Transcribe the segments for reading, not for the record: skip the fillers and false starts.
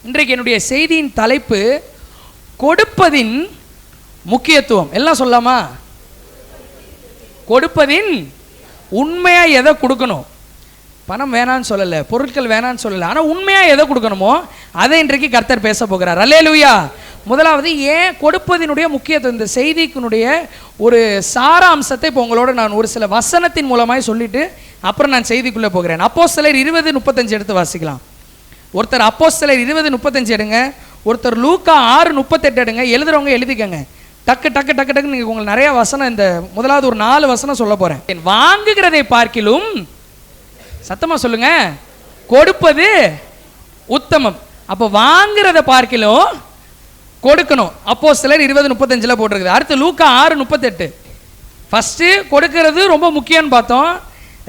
இன்றைக்கு என்னுடைய செய்தியின் தலைப்பு கொடுப்பதின் முக்கியத்துவம். எல்லாம் சொல்லாமா? கொடுப்பதின் உண்மையா எதை கொடுக்கணும்? பணம் வேணான்னு சொல்லலை, பொருட்கள் வேணான்னு சொல்லலை, ஆனால் உண்மையா எதை கொடுக்கணுமோ அதை இன்றைக்கு கர்த்தர் பேச போகிறார். அல்லேலூயா. முதலாவது ஏன் கொடுப்பதினுடைய முக்கியத்துவம், இந்த செய்திக்குனுடைய ஒரு சாராம்சத்தை இப்போ உங்களோட நான் ஒரு சில வசனத்தின் மூலமாய் சொல்லிட்டு அப்புறம் நான் செய்திக்குள்ளே போகிறேன். அப்போஸ்தலர் 20:35 எடுத்து வாசிக்கலாம். ஒருத்தர் அப்போஸ்தலர் 20:35 எடுங்க, ஒருத்தர் லூக்கா 6:38 எடுங்க. எழுதுறவங்க எழுதிக்கங்க. டக்கு டக்கு டக்கு டக்கு நீங்கள் உங்களுக்கு நிறைய வசனம், இந்த முதலாவது ஒரு 4 வசனம் சொல்ல போகிறேன். வாங்குகிறதை பார்க்கிலும், சத்தமாக சொல்லுங்க, கொடுப்பது உத்தமம். அப்போ வாங்குறத பார்க்கிலும் கொடுக்கணும். அப்போஸ்தலர் 20:35 போட்டிருக்குது. அடுத்து லூக்கா 6:38. ஃபர்ஸ்ட் கொடுக்கிறது ரொம்ப முக்கியம்னு பார்த்தோம்.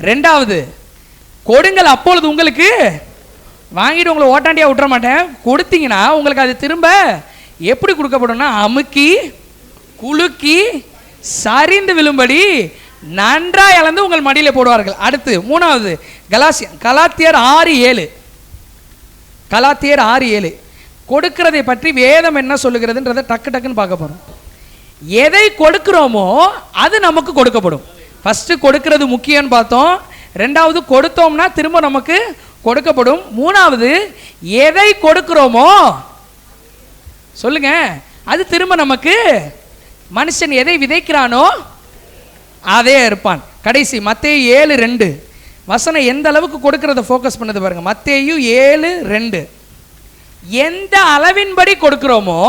ரெண்டாவது கொடுங்கள் அப்பொழுது உங்களுக்கு, வாங்கிட்டு உங்களை ஓட்டாண்டியா விட்டுற மாட்டேன், கொடுத்தீங்கன்னா உங்களுக்கு அது திரும்ப எப்படி கொடுக்கப்படும்னா அமுக்கி குலுக்கி சரிந்து விழும்படி நன்றாய் அளந்து உங்கள் மடியில் போடுவார்கள். அடுத்து மூணாவது கலாத்தியர் 6:7. கலாத்தியர் 6:7 கொடுக்கிறதை பற்றி வேதம் என்ன சொல்லுகிறதுன்றதை டக்கு டக்குன்னு பார்க்க போறோம். எதை கொடுக்கிறோமோ அது நமக்கு கொடுக்கப்படும். ஃபர்ஸ்ட் கொடுக்கிறது முக்கியம்னு பார்த்தோம். ரெண்டாவது கொடுத்தோம்னா திரும்ப நமக்கு கொடுக்கப்படும். மூணாவது எதை கொடுக்கிறோமோ சொல்லுங்க அது திரும்ப நமக்கு, மனுஷன் எதை விதைக்கிறானோ அதே இருப்பான். கடைசி மத்தேயு 7:2 வசனம் எந்த அளவுக்கு கொடுக்கிறத ஃபோக்கஸ் பண்ணது பாருங்க. மத்தேயு 7:2 எந்த அளவின்படி கொடுக்கிறோமோ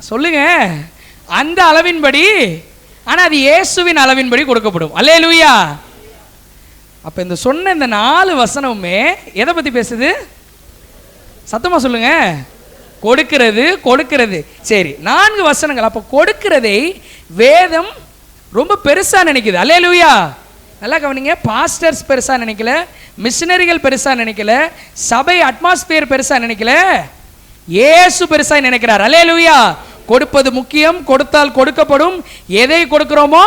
சொல்லுங்க அந்த அளவின்படி, ஆனால் அது இயேசுவின் அளவின்படி கொடுக்கப்படும். அல்லேலூயா. அப்போ இந்த சொன்ன இந்த 4 வசனமுமே எதை பற்றி பேசுது? சத்தமாக சொல்லுங்க. கொடுக்கிறது கொடுக்கிறது. சரி, 4 வசனங்கள். அப்போ கொடுக்கிறதை வேதம் ரொம்ப பெருசாக நினைக்குது. அல்லேலூயா. நல்லா கவனிங்க. பாஸ்டர்ஸ் பெருசாக நினைக்கல, மிஷனரிகள் பெருசாக நினைக்கல, சபை அட்மாஸ்பியர் பெருசாக நினைக்கல, இயேசு பெருசாக நினைக்கிறார். அல்லேலூயா. கொடுப்பது முக்கியம், கொடுத்தால் கொடுக்கப்படும். எதை கொடுக்கிறோமோ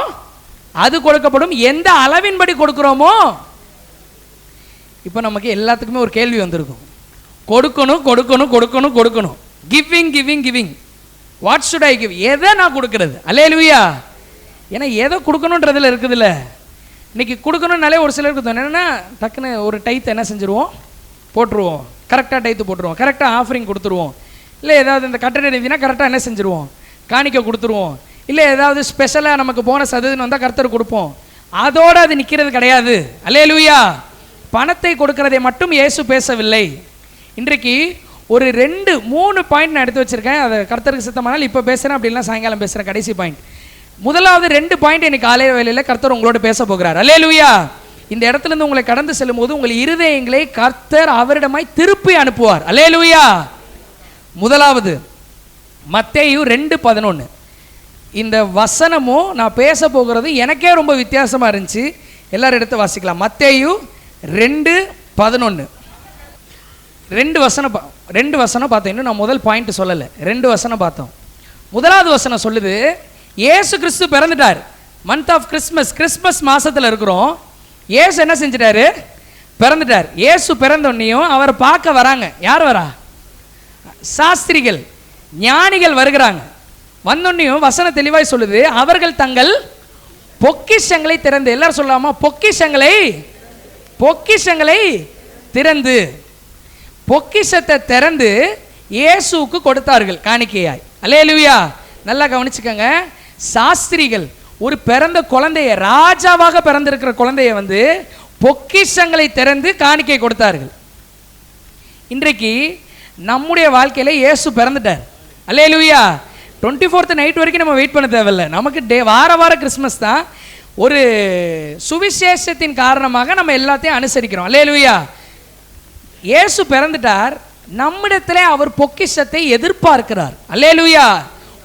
அது கொடுக்கப்படும். எந்த அளவின்படி கொடுக்கிறோமோ. இப்போ நமக்கு எல்லாத்துக்குமே ஒரு கேள்வி வந்திருக்கும். கொடுக்கணும் கொடுக்கணும் கொடுக்கணும் கொடுக்கணும். Giving giving giving. What should I give? எதை நான் கொடுக்கறது? அல்லேலூயா. ஏன்னா எதை கொடுக்கணுன்றதுல இருக்குதுல்ல. இன்னைக்கு கொடுக்கணும்னாலே ஒரு சிலருக்கு தோணும் என்னன்னா, டக்குன்னு ஒரு டைத்தை என்ன செஞ்சுருவோம், போட்டுருவோம். கரெக்டாக டைத்து போட்டுருவோம், கரெக்டாக ஆஃபரிங் கொடுத்துருவோம். இல்லை ஏதாவது இந்த கட்டண நிதினா கரெக்டாக என்ன செஞ்சுருவோம், காணிக்க கொடுத்துருவோம். இல்லை ஏதாவது ஸ்பெஷலாக நமக்கு போனஸ் அதுன்னு வந்தால் கர்த்தர் கொடுப்போம். அதோடு அது நிற்கிறது கிடையாது. அல்லேலூயா. பணத்தை கொடுக்கறதை மட்டும் இயேசு பேசவில்லை. இன்றைக்கு ஒரு 2-3 பாயிண்ட் நான் எடுத்து வச்சிருக்கேன். அதை கர்த்தருக்கு சித்தமானால் இப்போ பேசுகிறேன், அப்படின்னா சாயங்காலம் பேசுகிறேன். கடைசி பாயிண்ட், முதலாவது 2 பாயிண்ட் இன்னைக்கு காலை வேளையில் கர்த்தர் உங்களோட பேச போகிறார். அல்லேலூயா. இந்த இடத்துல இருந்து உங்களை கடந்து செல்லும் போது உங்கள் இருதயங்களை கர்த்தர் அவரிடமாய் திருப்பி அனுப்புவார். அல்லேலூயா. முதலாவது மத்தேயு 2:11. இந்த வசனமும் நான் பேச போகிறது எனக்கே ரொம்ப வித்தியாசமாக இருந்துச்சு. எல்லாரும் எடுத்து வாசிக்கலாம். மத்தேயு 2:11. 2 வசனம் பார்த்தோம். இன்னும் நான் முதல் பாயிண்ட் சொல்லலை, 2 வசனம் பார்த்தோம். முதலாவது வசனம் சொல்லுது, இயேசு கிறிஸ்து பிறந்துட்டார். மந்த் ஆஃப் கிறிஸ்மஸ் மாசத்தில் இருக்கிறோம். இயேசு என்ன செஞ்சிட்டாரு? பிறந்துட்டார். இயேசு பிறந்தோன்னையும் அவரை பார்க்க வராங்க. யார் வரா? சாஸ்திரிகள் ஞானிகள் வருகிறாங்க. வந்தோன்னையும் வசனம் தெளிவாய் சொல்லுது, அவர்கள் தங்கள் பொக்கிஷங்களை திறந்து, எல்லாரும் சொல்லாமா, பொக்கிஷங்களை திறந்து, பொக்கிஷத்தை திறந்து இயேசுவுக்கு கொடுத்தார்கள் காணிக்கையாய். அல்லேலூயா. நல்லா கவனிச்சுக்கங்க. சாஸ்திரிகள் ஒரு பிறந்த குழந்தைய, ராஜாவாக பிறந்திருக்கிற குழந்தைய வந்து பொக்கிஷங்களை திறந்து காணிக்கை கொடுத்தார்கள். இன்றைக்கு நம்முடைய வாழ்க்கையில இயேசு பிறந்துட்டார். அல்லேலூயா. 24th நைட் வரைக்கும் நம்ம வெயிட் பண்ண தேவையில்லை. நமக்கு வார கிறிஸ்மஸ் தான். ஒரு சுவிசேஷத்தின் காரணமாக நம்ம எல்லாத்தையும் அனுசரிக்கிறோம். அல்லேலூயா. இயேசு பிறந்துட்டார். நம்மிடத்திலே அவர் பொக்கிஷத்தை எதிர்பார்க்கிறார். அல்லேலூயா.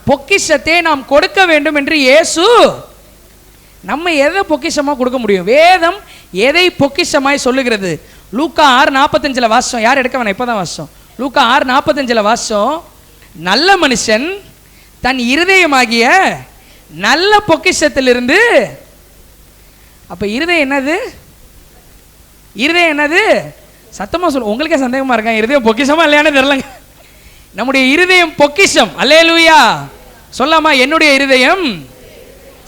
பொக்கிஷத்தை நாம் கொடுக்க வேண்டும் என்று இயேசு, நம்ம எதை பொக்கிஷமாக கொடுக்க முடியும்? வேதம் எதை பொக்கிஷமாய் சொல்லுகிறது? லூக்கா 6:45 வாசம். யார் எடுக்க வேணாம், இப்போதான் வாசம். லூக்கா 6:45 வாசம். நல்ல மனுஷன் தன் இருதயமாகிய நல்ல பொக்கிஷத்திலிருந்து, அப்ப இருதயம் என்னது? சத்தமா சொல்லு. உங்களுக்கே சந்தேகமா இருக்கா இருதயம் பொக்கிஷமா இல்லையானே தெரியலங்க. நம்முடைய இருதயம் பொக்கிஷம். அல்லேலூயா சொல்லாமா? என்னுடைய இருதயம்,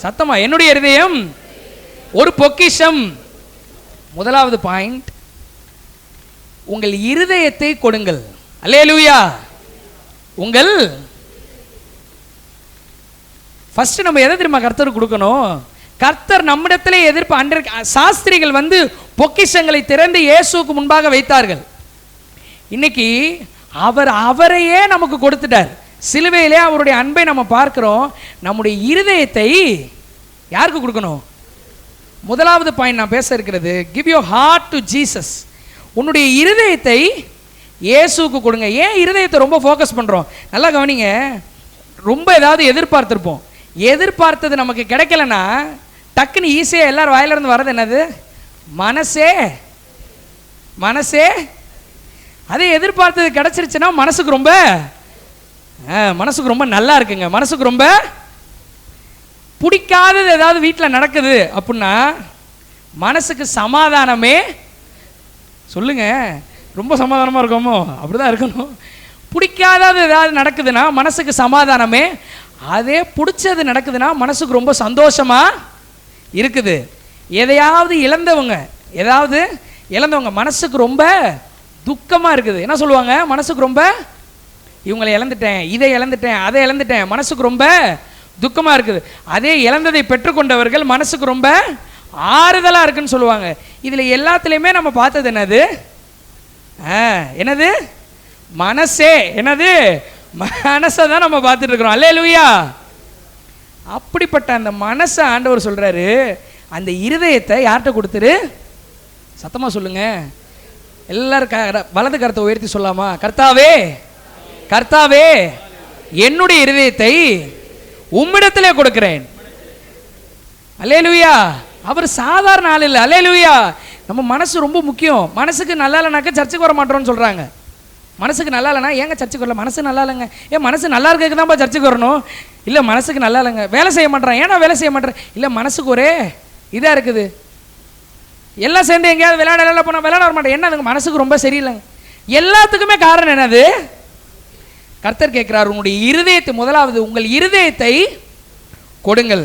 சத்தமா, என்னுடைய இருதயம் ஒரு பொக்கிஷம். முதலாவது பாயிண்ட், உங்கள் இருதயத்தை கொடுங்கள். அல்லேலூயா. உங்கள் ஃபர்ஸ்ட் நம்ம எதை தெரியுமா கர்த்தருக்கு கொடுக்கணும்? கர்த்தர் நம்மிடத்திலே சாஸ்திரிகள் வந்து பொக்கிஷங்களை திறந்து இயேசுவுக்கு முன்பாக வைத்தார்கள். இன்னைக்கு அவரையே நமக்கு கொடுத்துட்டார். சிலுவையிலே அவருடைய அன்பை நம்ம பார்க்கிறோம். நம்முடைய இருதயத்தை யாருக்கு கொடுக்கணும்? முதலாவது பாயிண்ட் நான் பேச இருக்கிறது, give your heart to Jesus. உன்னுடைய இருதயத்தை இயேசுவுக்கு கொடுங்க. ஏன் இருதயத்தை ரொம்ப ஃபோக்கஸ் பண்ணுறோம்? நல்லா கவனிங்க. ரொம்ப ஏதாவது எதிர்பார்த்துருப்போம், எதிர்பார்த்தது நமக்கு கிடைக்கலன்னா டக்குன்னு ஈஸியாக எல்லாரும் வாயிலிருந்து வர்றது என்னது? மனசே. மனசே. அதே எதிர்பார்த்தது கிடைச்சிருச்சுன்னா மனசுக்கு ரொம்ப நல்லா இருக்குங்க. மனசுக்கு ரொம்ப பிடிக்காதது ஏதாவது வீட்டில் நடக்குது அப்படின்னா மனசுக்கு சமாதானமே. சொல்லுங்க, ரொம்ப சமாதானமாக இருக்கோமோ? அப்படிதான் இருக்கணும். பிடிக்காதது ஏதாவது நடக்குதுன்னா மனசுக்கு சமாதானமே. அதே பிடிச்சது நடக்குதுன்னா மனசுக்கு ரொம்ப சந்தோஷமா இருக்குது. எதையாவது இழந்தவங்க மனசுக்கு ரொம்ப துக்கமா இருக்குது. என்ன சொல்லுவாங்க? மனசுக்கு ரொம்ப, இவங்களை இழந்துட்டேன், இதை இழந்துட்டேன், அதை இழந்துட்டேன், மனசுக்கு ரொம்ப துக்கமா இருக்குது. அதே இழந்ததை பெற்றுக்கொண்டவர்கள் மனசுக்கு ரொம்ப ஆறுதலா இருக்குன்னு சொல்லுவாங்க. இதுல எல்லாத்துலயுமே நம்ம பார்த்தது என்னது? என்னது? மனசே. என்னது? மனசை தான் நம்ம பார்த்துட்டு இருக்கிறோம். அல்லேலூயா. அப்படிப்பட்ட அந்த மனசை ஆண்டவர் சொல்றாரு, அந்த இருதயத்தை யார்கிட்ட கொடுத்துரு? சத்தமா சொல்லுங்க. எல்லாரும் வலது கரத்தை உயர்த்தி சொல்லாமா? கர்த்தாவே, கர்த்தாவே, என்னுடைய இருதயத்தை உம்மிடத்திலே கொடுக்கிறேன். அல்லேலூயா. அவர் சாதாரண ஆள் இல்லை. அல்லேலூயா. நம்ம மனசு ரொம்ப முக்கியம். மனசுக்கு நல்லா இல்லைனாக்க சர்ச்சுக்கு வர மாட்டோம்னு சொல்றாங்க. மனசுக்கு நல்லா இல்லைனா ஏங்க சர்ச்சுக்கு வரல? மனசு நல்லா இல்லைங்க. மனசு நல்லா இருக்கிறதுக்கு தான்ப்பா சர்ச்சுக்கு வரணும். இல்லை, மனசுக்கு நல்லா இல்லைங்க. வேலை செய்ய மாட்டேறேன். ஏன்னா வேலை செய்ய மாட்டேறேன்? இல்லை, மனசுக்கு ஒரே இதாக இருக்குது. எல்லாம் சேர்ந்து எங்கேயாவது விளையாட போனால் விளையாட வர மாட்டேன். என்ன, அதுங்க மனசுக்கு ரொம்ப சரியில்லைங்க. எல்லாத்துக்குமே காரணம் என்னது? கர்த்தர் கேட்கிறார், உங்களுடைய இருதயத்தை, முதலாவது உங்கள் இருதயத்தை கொடுங்கள்.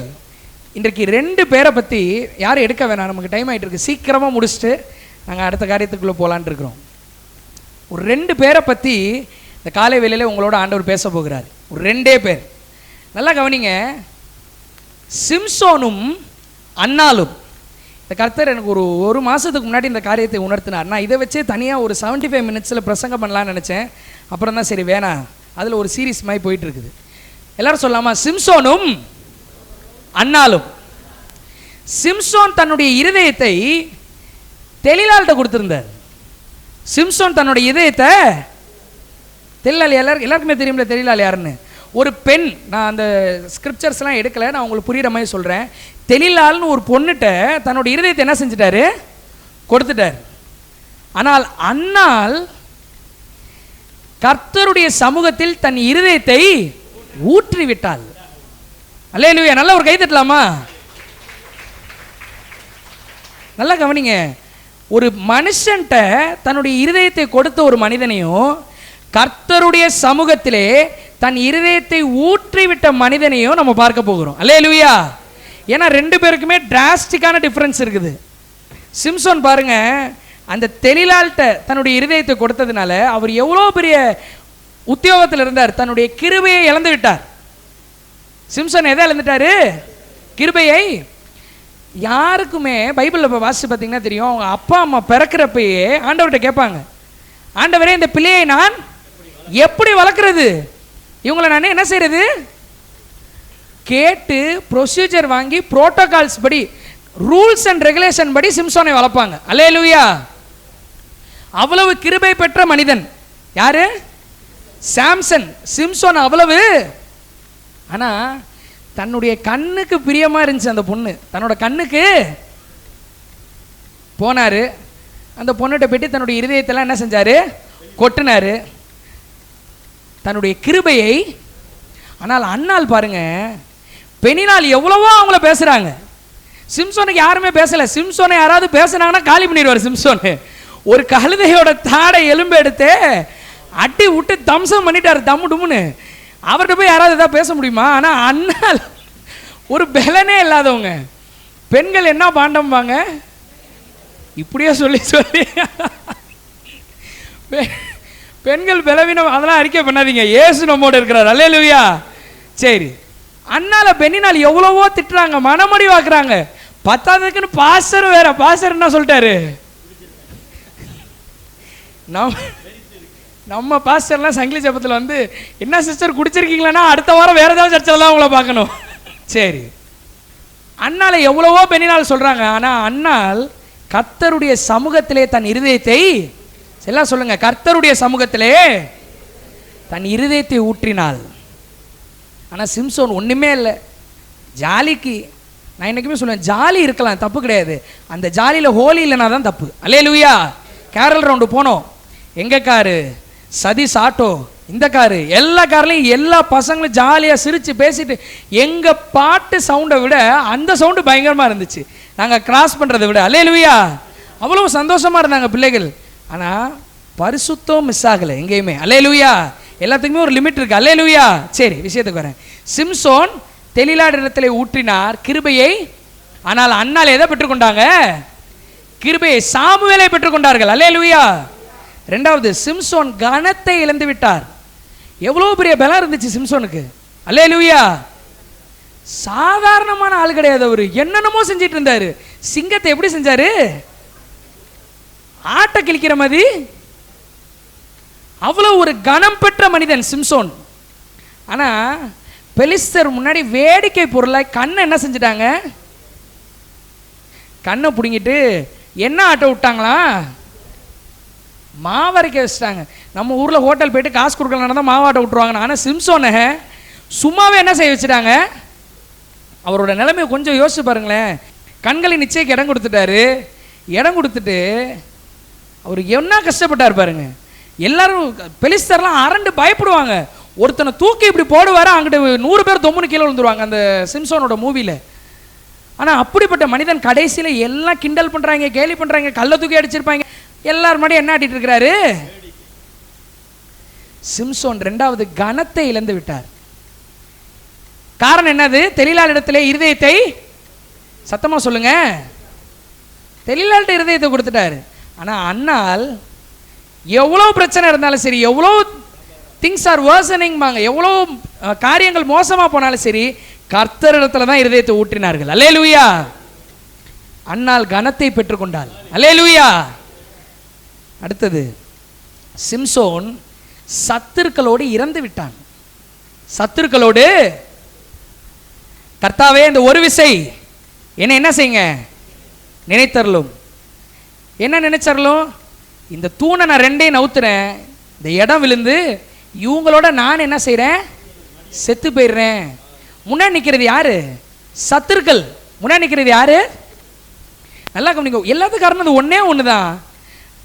இன்றைக்கு 2 பேரை பற்றி யாரும் எடுக்க வேணாம், நமக்கு டைம் ஆகிட்டு இருக்கு. சீக்கிரமாக முடிச்சுட்டு நாங்கள் அடுத்த காரியத்துக்குள்ளே போகலான்ட்டு இருக்கிறோம். ஒரு 2 பேரை பற்றி இந்த காலை வேளையில் உங்களோட ஆண்டவர் பேச போகிறார். ஒரு 2 பேர். நல்லா கவனிங்க. சிம்சோனும் அன்னாலும். இந்த கர்த்தர் எனக்கு ஒரு மாதத்துக்கு முன்னாடி இந்த காரியத்தை உணர்த்தினார். நான் இதை வச்சே தனியாக ஒரு 75 மினிட்ஸில் பிரசங்கம் பண்ணலான்னு நினச்சேன். அப்புறம் தான் சரி வேணாம், அதில் ஒரு சீரீஸ் மாதிரி போயிட்டு இருக்குது. எல்லாரும் சொல்லாமா? சிம்சோனும் அன்னாலும். சிம்சோன் தன்னுடைய இருதயத்தை தெலீலாள்கிட்ட கொடுத்திருந்தார். சிம்சோன் தன்னுடைய இதயத்தை தெலீலாள், எல்லாருக்குமே தெரியும்ல தெலீலாள் யாருன்னு? ஒரு பெண். நான் அந்த ஸ்கிரிப்சர்ஸ்லாம் எடுக்கலை, நான் உங்களுக்கு புரிகிற மாதிரி சொல்கிறேன். தெலீலாள்னு ஒரு பொண்ணுகிட்ட தன்னுடைய இருதயத்தை என்ன செஞ்சிட்டாரு? கொடுத்துட்டார். ஆனால் அன்னாள் கர்த்தருடைய சமூகத்தில் தன் இருதயத்தை ஊற்றி விட்டாள். அல்லேலூயா. நல்ல ஒரு கை தட்டலாமா? நல்லா கவனிங்க. ஒரு மனுஷன்ட்ட தன்னுடைய இருதயத்தை கொடுத்த ஒரு மனிதனையும் கர்த்தருடைய சமூகத்திலே தன் இருதயத்தை ஊற்றிவிட்ட மனிதனையும் நம்ம பார்க்க போகிறோம். அல்லேலூயா. ஏன்னா 2 பேருக்குமே டிராஸ்டிக்கான டிஃபரன்ஸ் இருக்குது. சிம்சோன் பாருங்க, அந்த தெலீலாள்கிட்ட தன்னுடைய இருதயத்தை கொடுத்ததுனால அவர் எவ்வளோ பெரிய உத்தியோகத்தில் இருந்தார். தன்னுடைய கிருபையை இழந்து விட்டார். சிம்சோன் எதை இழந்துட்டாரு? கிருபையை. யாருக்குமே பைபிளில் இப்போ வாசித்து பார்த்தீங்கன்னா தெரியும், அவங்க அப்பா அம்மா பிறக்கிறப்பயே ஆண்டவர்கிட்ட கேட்பாங்க, ஆண்டவரே இந்த பிள்ளையை நான் எப்படி வளர்க்குறது, இவங்களை நான் என்ன செய்யறது கேட்டு ப்ரொசீஜர் வாங்கி புரோட்டோகால்ஸ் படி, ரூல்ஸ் அண்ட் ரெகுலேஷன் படி சிம்சோனை வளர்ப்பாங்க. அல்லேலூயா. அவ்வளவு கிருபை பெற்ற மனிதன் யாரு? சாம்சன். சிம்சோன் அவ்வளவு. ஆனா தன்னுடைய கண்ணுக்கு பிரியமா இருந்துச்சு அந்த பொண்ணு. தன்னோட கண்ணுக்கு போனாரு. அந்த பொண்ணுகிட்ட போயிட்டு தன்னுடைய இருதயத்தெல்லாம் என்ன செஞ்சாரு? கொட்டினாரு, தன்னுடைய கிருபையை. ஆனால் அன்னாள் பாருங்க, பெண்ணினால் எவ்வளவோ அவங்கள பேசுறாங்க. சிம்சோனுக்கு யாருமே பேசல. சிம்சோனை யாராவது பேசுனாங்கன்னா காலி பண்ணிடுவார் சிம்சோனு. ஒரு கழுதையோட தாடை எலும்பு எடுத்து அட்டி விட்டு தம்சம் பண்ணிட்டாரு தம்மு டும்முன்னு. அவர்கிட்ட போய் யாராவது ஏதாவது பேச முடியுமா? ஆனால் அண்ணால் ஒரு பலனே இல்லாதவங்க. பெண்கள் என்ன பாண்டம்பாங்க இப்படியே சொல்லி சொல்லி பெண்கள் பலவீனம் அதெல்லாம் அறிக்கை பண்ணாதீங்க. இயேசு நம்மோடு இருக்கிறார். அல்லேலூயா. சரி, அண்ணால பெண்ணினால் எவ்வளவோ திட்டுறாங்க, மனமடி வாக்குறாங்க. பத்தாவதுக்குன்னு பாஸ்டர் வேற. பாஸ்டர் என்ன சொல்லிட்டாரு? நம்ம பாஸ்டர்லாம் சங்கிலி ஜபத்தில் வந்து என்ன சிஸ்டர் குடிச்சிருக்கீங்களா, அடுத்த வாரம் வேற ஏதாவது சர்ச்சில் தான் உங்களை பார்க்கணும். சரி, அண்ணால எவ்வளவோ பெண்ணினால் சொல்றாங்க. ஆனா அண்ணால் கர்த்தருடைய சமூகத்திலே தன் இருதயத்தை எல்லாம் சொல்லுங்க, கர்த்தருடைய சமூகத்திலே தன் இருதயத்தை ஊற்றினாள். ஆனால் சிம்சோன் ஒன்றுமே இல்லை, ஜாலிக்கு. நான் என்றைக்குமே சொல்லுவேன், ஜாலி இருக்கலாம், தப்பு கிடையாது. அந்த ஜாலியில் ஹோலி இல்லைனா தான் தப்பு. அல்லேலூயா. கேரல் ரவுண்டு போனோம். எங்கள் காரு, சதீஷ் ஆட்டோ, இந்த காரு, எல்லா கார்லையும் எல்லா பசங்களும் ஜாலியாக சிரித்து பேசிட்டு, எங்கள் பாட்டு சவுண்டை விட அந்த சவுண்டு பயங்கரமாக இருந்துச்சு நாங்கள் கிராஸ் பண்ணுறதை விட. அல்லேலூயா. அவ்வளோ சந்தோஷமாக இருந்தாங்க பிள்ளைகள். ஆனால் பரிசுத்தம் மிஸ் ஆகலை எங்கேயுமே. அல்லேலூயா. எல்லாத்துக்குமே ஒரு லிமிட் இருக்கு. அல்லேலூயா. சரி, விஷயத்துக்கு வரேன். சிம்சோன் தெளிலாட இடத்துல ஊற்றினார் கிருபையை. ஆனால் அண்ணால் எதை பெற்றுக்கொண்டாங்க? கிருபையை, சாமுவேலை பெற்றுக்கொண்டார்கள். அல்லேலூயா. ரெண்டாவது, சிம்சோன் கனத்தை இழந்து விட்டார். எவ்வளவு பெரிய பலம் இருந்துச்சு சிம்சோனுக்கு. அல்லேலூயா. சாதாரணமான ஆள் கிடையாது. அவரு என்னென்னமோ செஞ்சிட்டு இருந்தாரு. சிங்கத்தை எப்படி செஞ்சாரு? ஆட்டை கிழிக்கிற மாதிரி. அவ்வளவு ஒரு கனம் பெற்ற மனிதன் சிம்சோன். ஆனா பெலிஸ்தர் முன்னாடி வேடிக்கை பொருளாய் கண்ணை என்ன செஞ்சிட்டாங்க? கண்ணை பிடுங்கிட்டு என்ன ஆட்டை விட்டாங்களா? மாவரைக்க வச்சுட்டாங்க. நம்ம ஊரில் ஹோட்டல் போயிட்டு காசு கொடுக்கலாம் தான் மாவாட்டை விட்டுருவாங்க. ஆனால் சிம்சோனை சும்மாவே என்ன செய்ய வச்சுட்டாங்க? அவரோட நிலைமையை கொஞ்சம் யோசிச்சு பாருங்களேன். கண்களின் நிச்சயக்கு இடம் கொடுத்துட்டாரு. இடம் கொடுத்துட்டு அவர் என்ன கஷ்டப்பட்டார் பாருங்க. எல்லாரும் பெலிஸ்தர்லாம் அரண்டு பயப்படுவாங்க. ஒருத்தனை தூக்கி இப்படி போடுவார், அங்கிட்டு 100 பேர் தொம்முன்னு கீழே விழுந்துருவாங்க அந்த சிம்சோனோட மூவியில். ஆனால் அப்படிப்பட்ட மனிதன் கடைசியில் எல்லாம் கிண்டல் பண்ணுறாங்க, கேலி பண்ணுறாங்க, கல்லை தூக்கி அடிச்சிருப்பாங்க. எல்லாரும் முன்னாடி என்ன ஆட்டிட்டு இருக்கிறாரு? சிம்சோன் ரெண்டாவது கனத்தை இழந்து விட்டார். காரணம் என்னது? தெளிலாள இடத்துல இருதயத்தை, சத்தமா சொல்லுங்க, தெளிலாள இருதயத்தை கொடுத்துட்டாரு. ஆனால் அண்ணால் எவ்வளோ பிரச்சனை இருந்தாலும் சரி, எவ்வளோ திங்ஸ் ஆர் வர்சனிங் பாங்க, எவ்வளோ காரியங்கள் மோசமாக போனாலும் சரி, கர்த்தர் இடத்துல தான் இருதயத்தை ஊற்றினார்கள். அல்லேலூயா. அண்ணால் கனத்தை பெற்றுக்கொண்டாள். அல்லேலூயா. அடுத்தது, சிம்சோன் சத்துருக்களோடு இறந்து விட்டான். சத்துருக்களோடு, கர்த்தாவே இந்த ஒரு விசை என்ன செய்யுங்க, நினைத்தரலும். என்ன நினைச்சரலும்? இந்த தூணை நான் ரெண்டையும் நவுத்துறேன், இந்த இடம் விழுந்து இவங்களோட நான் என்ன செய்கிறேன்? செத்து போயிடுறேன். முன்னாடி நிற்கிறது யாரு? சத்துருக்கள். முன்னாடி நிற்கிறது யாரு? நல்லா கவனிங்க. எல்லாத்துக்கும் காரணம் அது ஒன்னே ஒன்று தான்.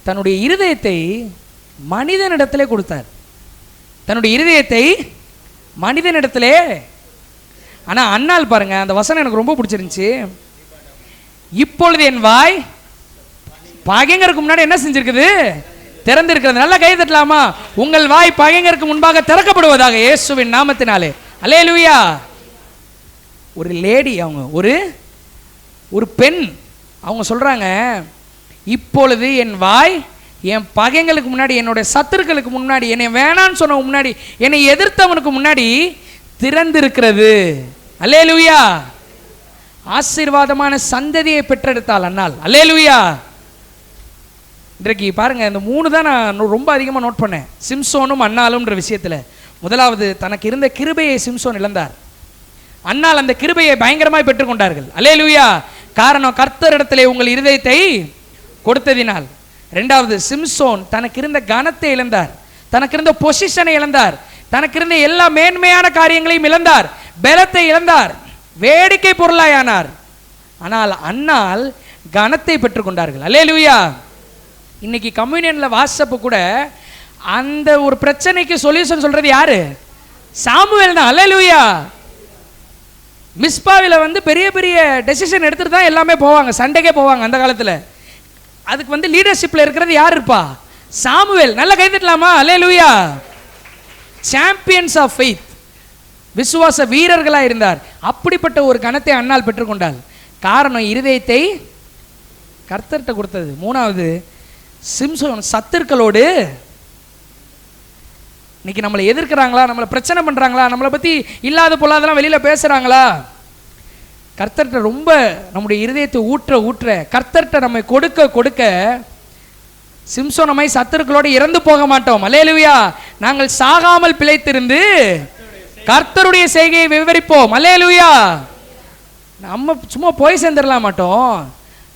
தன்னுடைய இருதயத்தை மனிதனிடத்திலே கொடுத்தார். தன்னுடைய இருதயத்தை மனிதனிடத்திலே. ஆனால் அண்ணால் பாருங்க, அந்த வசனம் எனக்கு ரொம்ப பிடிச்சிருந்துச்சு. இப்பொழுது என் வாய் பகைஞருக்கு முன்னாடி என்ன செஞ்சிருக்குது? திறந்திருக்கிறது. நல்லா கை தட்டலாமா? உங்கள் வாய் பகைஞருக்கு முன்பாக திறக்கப்படுவதாக இயேசுவின் நாமத்தினாலே. அல்லேலூயா. ஒரு லேடி, அவங்க ஒரு பெண், அவங்க சொல்றாங்க, இப்பொழுது என் வாய் என் பகைங்களுக்கு முன்னாடி, என்னுடைய சத்துருக்களுக்கு முன்னாடி, என்னை வேணான்னு சொன்ன முன்னாடி, என்னை எதிர்த்தவனுக்கு முன்னாடி திறந்திருக்கிறது. அல்லேலூயா. ஆசீர்வாதமான சந்ததியை பெற்றெடுத்தாள் அண்ணால். அல்லேலூயா. இன்றைக்கு பாருங்க, இந்த 3 தான் நான் ரொம்ப அதிகமாக நோட் பண்ணேன் சிம்சோனும் அண்ணாலும்ன்ற விஷயத்தில். முதலாவது, தனக்கு இருந்த கிருபையை சிம்சோன் இழந்தார். அண்ணால் அந்த கிருபையை பயங்கரமாய் பெற்றுக்கொண்டார்கள். அல்லேலூயா. காரணம், கர்த்தரிடத்திலே உங்கள் இருதயத்தை கொடுத்ததினால். ரெண்டாவது, சிம்சோன் தனக்கு இருந்த கனத்தை இழந்தார், தனக்கு இருந்த பொசிஷனை இழந்தார், தனக்கு இருந்த எல்லா மேன்மையான காரியங்களையும் இழந்தார், பலத்தை இழந்தார், வேடிக்கை பொருளாயானார். ஆனால் அண்ணால் கனத்தை பெற்றுக்கொண்டார்கள். அல்லேலூயா. இன்னைக்கு கம்யூனியன்ல வாட்ஸ்அப் கூட அந்த ஒரு பிரச்சனைக்கு சொல்யூஷன் சொல்றது யாரு? சாமுவேல் தான். அல்லேலூயா. மிஸ்பாவில் பெரிய பெரிய டெசிஷன் எடுத்துட்டு தான் எல்லாமே போவாங்க, சண்டைக்கே போவாங்க அந்த காலத்தில். அதுக்கு வந்து லீடர்ஷிப்ல இருக்கிறது யார் இருப்பா? சாமுவேல். நல்ல கை தட்டலாமா? அல்லேலூயா. சாம்பியன்ஸ் ஆஃப் ஃபெய்த், விசுவாச வீரர்களாக இருந்தார். அப்படிப்பட்ட ஒரு கணத்தை அன்னாள் பெற்றுக்கொண்டாள். காரணம் இருதயத்தை கர்த்தர்கிட்ட கொடுத்தது. மூணாவது, சிம்சோன் சத்துருக்களோடு, இன்னைக்கு நம்மளை எதிர்க்கிறாங்களா, நம்மளை பிரச்சனை பண்ணுறாங்களா, நம்மளை பற்றி இல்லாத பொல்லாதெல்லாம் வெளியில் பேசுகிறாங்களா, கர்த்தர்கிட்ட ரொம்ப நம்முடைய இருதயத்தை ஊற்ற கர்த்தர்கிட்ட நம்ம கொடுக்க சிம்சோனமாய் சத்துருக்களோடு இறந்து போக மாட்டோம். அல்லேலூயா. நாங்கள் சாகாமல் பிழைத்திருந்து கர்த்தருடைய செய்கையை விவரிப்போம். அல்லேலூயா. நம்ம சும்மா போய் சேர்ந்துடல மாட்டோம்.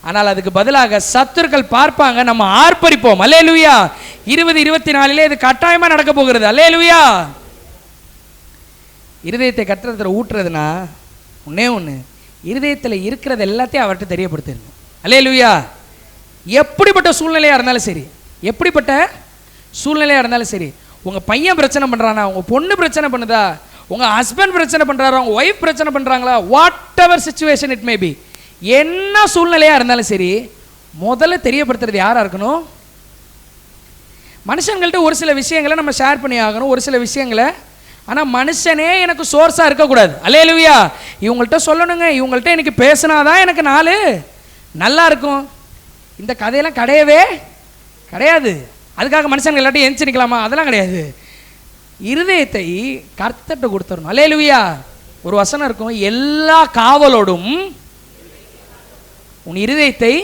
ஆனால் அதுக்கு பதிலாக சத்துருக்கள் பார்ப்பாங்க, நம்ம ஆர்ப்பரிப்போம். அல்லேலூயா. 2024 இது கட்டாயமா நடக்க போகிறது. அல்லேலூயா. இருதயத்தை கர்த்தரிடத்துல ஊற்றுறதுனா ஒண்ணு, இருதயத்தில் இருக்கிறது எல்லாத்தையும் அவர்கிட்ட தெரியப்படுத்திடணும். அல்லேலூயா. எப்படிப்பட்ட சூழ்நிலையா இருந்தாலும் சரி, எப்படிப்பட்ட சூழ்நிலையா இருந்தாலும் சரி, உங்க பையன் பிரச்சனை பண்றானா, உங்க பொண்ணு பிரச்சனை பண்ணுதா, உங்க ஹஸ்பண்ட் பிரச்சனை பண்றாரா, உங்க ஒய்ஃப் பிரச்சனை பண்றாங்களா, what ever situation it may be, என்ன சூழ்நிலையா இருந்தாலும் சரி, முதல்ல தெரியப்படுத்துறது யாரா இருக்கணும்? மனுஷங்கள்ட்ட ஒரு சில விஷயங்களை நம்ம ஷேர் பண்ணி ஆகணும், ஒரு சில விஷயங்களை. ஆனால் மனுஷனே எனக்கு சோர்ஸாக இருக்கக்கூடாது. அல்லேலூயா. இவங்கள்ட்ட சொல்லணுங்க, இவங்கள்ட்ட எனக்கு பேசினாதான் எனக்கு நாள் நல்லா இருக்கும். இந்த கதையெல்லாம் கிடையவே கிடையாது. அதுக்காக மனுஷங்க எல்லாத்தையும் எந்திச்சு நிற்கலாமா? அதெல்லாம் கிடையாது. இருதயத்தை கர்த்தர்கிட்ட கொடுத்துடணும். அல்லேலூயா. ஒரு வசனம் இருக்கும், எல்லா காவலோடும் உன் இருதயத்தை,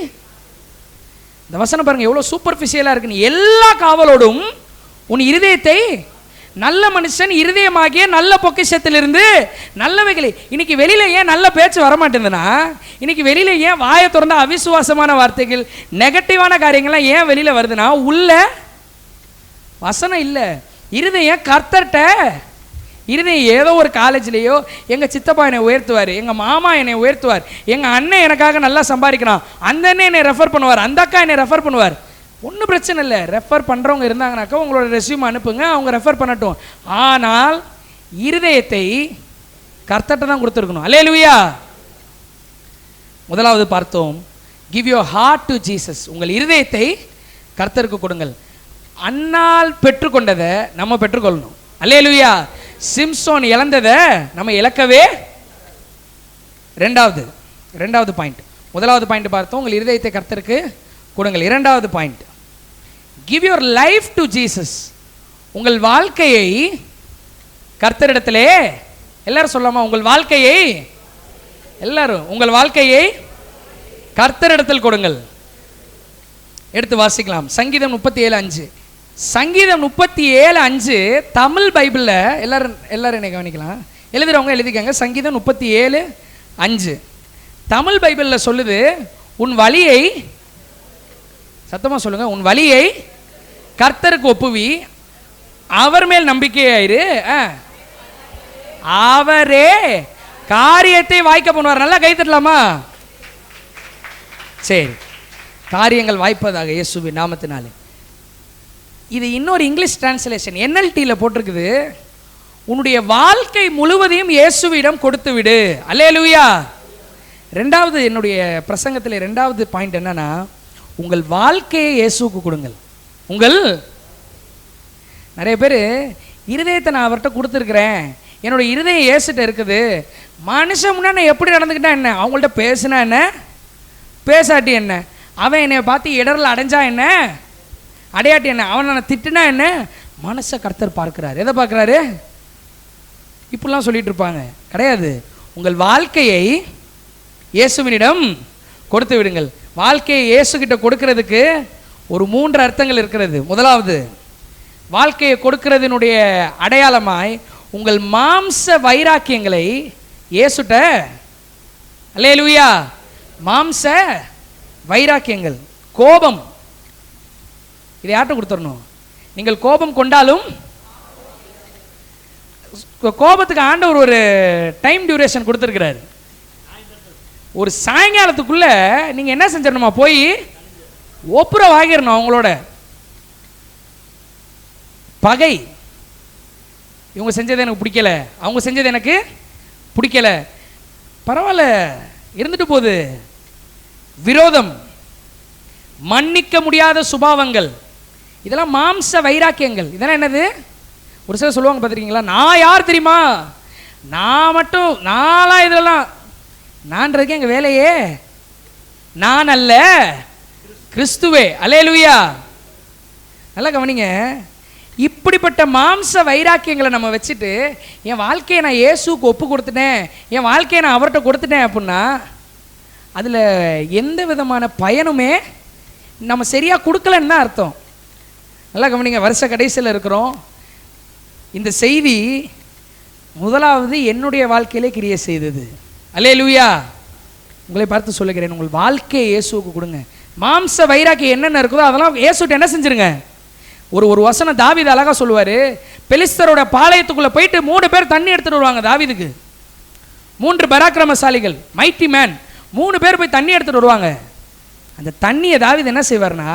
இந்த வசனம் பாருங்க எவ்வளோ சூப்பர்ஃபிஷியலாக இருக்குன்னு. எல்லா காவலோடும் உன் இருதயத்தை, நல்ல மனுஷன் இருதயமாகிய நல்ல பொக்கிஷத்திலிருந்து நல்லவைகளை. இன்னைக்கு வெளியில ஏன் நல்ல பேச்சு வரமாட்டேங்குதுன்னா, இன்னைக்கு வெளியில ஏன் வாயை திறந்த அவிசுவாசமான வார்த்தைகள், நெகட்டிவான காரியங்கள்லாம் ஏன் வெளியில வருதுன்னா, உள்ள வசனம் இல்லை. இருதயம் கர்த்தர்ட்ட, இருதயம் ஏதோ ஒரு காலேஜ்லேயோ எங்கள் சித்தப்பா என்னை உயர்த்துவார், எங்கள் மாமா என்னை உயர்த்துவார், எங்கள் அண்ணன் எனக்காக நல்லா சம்பாதிக்கிறான், அந்த அண்ணன் என்னை ரெஃபர் பண்ணுவார், அந்த அக்கா என்னை ரெஃபர் பண்ணுவார். ஒன்றும் பிரச்சனை இல்லை, ரெஃபர் பண்ணுறவங்க இருந்தாங்கனாக்கா உங்களோட ரெஸ்யூம் அனுப்புங்க, அவங்க ரெஃபர் பண்ணட்டும். ஆனால் இருதயத்தை கர்த்தர்ட்ட தான் கொடுத்துருக்கணும். அல்லேலூயா. முதலாவது பார்த்தோம், give your heart to Jesus. உங்கள் இருதயத்தை கர்த்தருக்கு கொடுங்கள். அன்னால் பெற்றுக்கொண்டதை நம்ம பெற்றுக்கொள்ளணும். அல்லேலூயா. சிம்சோன் இழந்ததை நம்ம இழக்கவே. ரெண்டாவது பாயிண்ட். முதலாவது பாயிண்ட் பார்த்தோம், உங்கள் இருதயத்தை கர்த்தருக்கு கொடுங்கள். இரண்டாவது point, give your life to Jesus. உங்கள் வாழ்க்கையை கர்த்தரிடத்திலே, எல்லாரும் சொல்லாமா, உங்கள் வாழ்க்கையை, எல்லாரும் உங்கள் வாழ்க்கையை கர்த்தரிடத்தில் கொடுங்கள். எடுத்து வாசிக்கலாம். சங்கீதம் 37:5. சங்கீதம் 37:5 தமிழ் பைபிளில், எல்லாரும் என்ன கவனிக்கலாம், எழுதுறவங்க எழுதிக்கங்க. சங்கீதம் 37:5 தமிழ் பைபிளில் சொல்லுது, உன் வழியை, சத்தமாக சொல்லுங்க, உன் வழியை கர்த்தருக்கு ஒப்புவி, அவர் மேல் நம்பிக்கையாயிரு, அவரே காரியத்தை வாய்க்க பண்ணுவார். நல்லா கை தட்டலாமா? சரி, காரியங்கள் வாய்ப்பதாக இயேசுவின் நாமத்தினாலே. இது இன்னொரு இங்கிலீஷ் டிரான்ஸ்லேஷன் NLTயில் போட்டிருக்குது, உன்னுடைய வாழ்க்கை முழுவதையும் இயேசுவிடம் கொடுத்து விடு. அல்லேலூயா. ரெண்டாவது, என்னுடைய பிரசங்கத்தில் ரெண்டாவது பாயிண்ட் என்னன்னா, உங்கள் வாழ்க்கையை இயேசுவுக்கு கொடுங்கள். நிறைய பேர் இருதயத்தை நான் அவர்கிட்ட கொடுத்துருக்குறேன், என்னோட இருதயம் இயேசுகிட்ட இருக்குது, மனுஷன் முன்னா நான் எப்படி நடந்துக்கிட்டா என்ன, அவங்கள்ட்ட பேசுனா என்ன, பேசாட்டி என்ன, அவன் என்னை பார்த்து இடரில் அடைஞ்சா என்ன, அடையாட்டி என்ன, அவனை நான் திட்டுனா என்ன, மனசை கர்த்தர் பார்க்கிறார். எதை பார்க்குறாரு? இப்படிலாம் சொல்லிட்டு இருப்பாங்க. கிடையாது. உங்கள் வாழ்க்கையை இயேசுவினிடம் கொடுத்து விடுங்கள். வாழ்க்கையை இயேசுகிட்ட கொடுக்கறதுக்கு ஒரு 3 அர்த்தங்கள் இருக்கிறது. முதலாவது, வாழ்க்கையை கொடுக்கறதினுடைய அடையாளமாய் உங்கள் மாம்ச வைராக்கியங்களை இயேசுட்ட, அல்லேலூயா, மாம்ச வைராக்கியங்கள், கோபம், இதை யார்கிட்ட கொடுத்துடணும்? நீங்கள் கோபம் கொண்டாலும், கோபத்துக்கு ஆண்டவர் ஒரு டைம் டியூரேஷன் கொடுத்துருக்கிறார். ஒரு சாயங்காலத்துக்குள்ள நீங்க என்ன செஞ்சிடணுமா, போய் ஒப்புரவு ஆகிடணும். அவங்களோட பகை, இவங்க செஞ்சது எனக்கு பிடிக்கல, அவங்க செஞ்சது எனக்கு பிடிக்கல, பரவாயில்ல இருந்துட்டு போகுது, விரோதம், மன்னிக்க முடியாத சுபாவங்கள், இதெல்லாம் மாம்ச வைராக்கியங்கள். இதெல்லாம் என்னது? ஒரு சிலர் சொல்லுவாங்க பார்த்துருக்கீங்களா, நான் யார் தெரியுமா, நான் மட்டும் நான்லாம் இதெல்லாம் நான்றதுக்கு எங்கள் வேலையே நான் அல்ல கிறிஸ்துவே. அல்லேலூயா. நல்லா கவனிங்க. இப்படிப்பட்ட மாம்ச வைராக்கியங்களை நம்ம வச்சுட்டு என் வாழ்க்கையை நான் இயேசுக்கு ஒப்பு கொடுத்துட்டேன், என் வாழ்க்கையை நான் அவர்கிட்ட கொடுத்துட்டேன் அப்படின்னா அதில் எந்த விதமான பயனுமே நம்ம சரியாக கொடுக்கலன்னு தான் அர்த்தம். நல்லா கவனிங்க. வருஷ கடைசியில் இருக்கிறோம். இந்த செய்தி முதலாவது என்னுடைய வாழ்க்கையிலே கிரியை செய்தது. அல்லேலூயா. உங்களை பார்த்து சொல்லுகிறேன், உங்கள் வாழ்க்கையை இயேசுக்கு கொடுங்க. மாம்ச வைராக்கியம் என்னென்ன இருக்குதோ அதெல்லாம் இயேசுட்ட என்ன செஞ்சிருங்க. ஒரு வசனம் தாவீது அழகா சொல்லுவார். பெலிஸ்தரோட பாளையத்துக்குள்ளே போயிட்டு 3 பேர் தண்ணி எடுத்துகிட்டு வருவாங்க தாவீதுக்கு. 3 பராக்கிரமசாலிகள், மைட்டி மேன், 3 பேர் போய் தண்ணி எடுத்துகிட்டு வருவாங்க. அந்த தண்ணியை தாவீது என்ன செய்வார்னா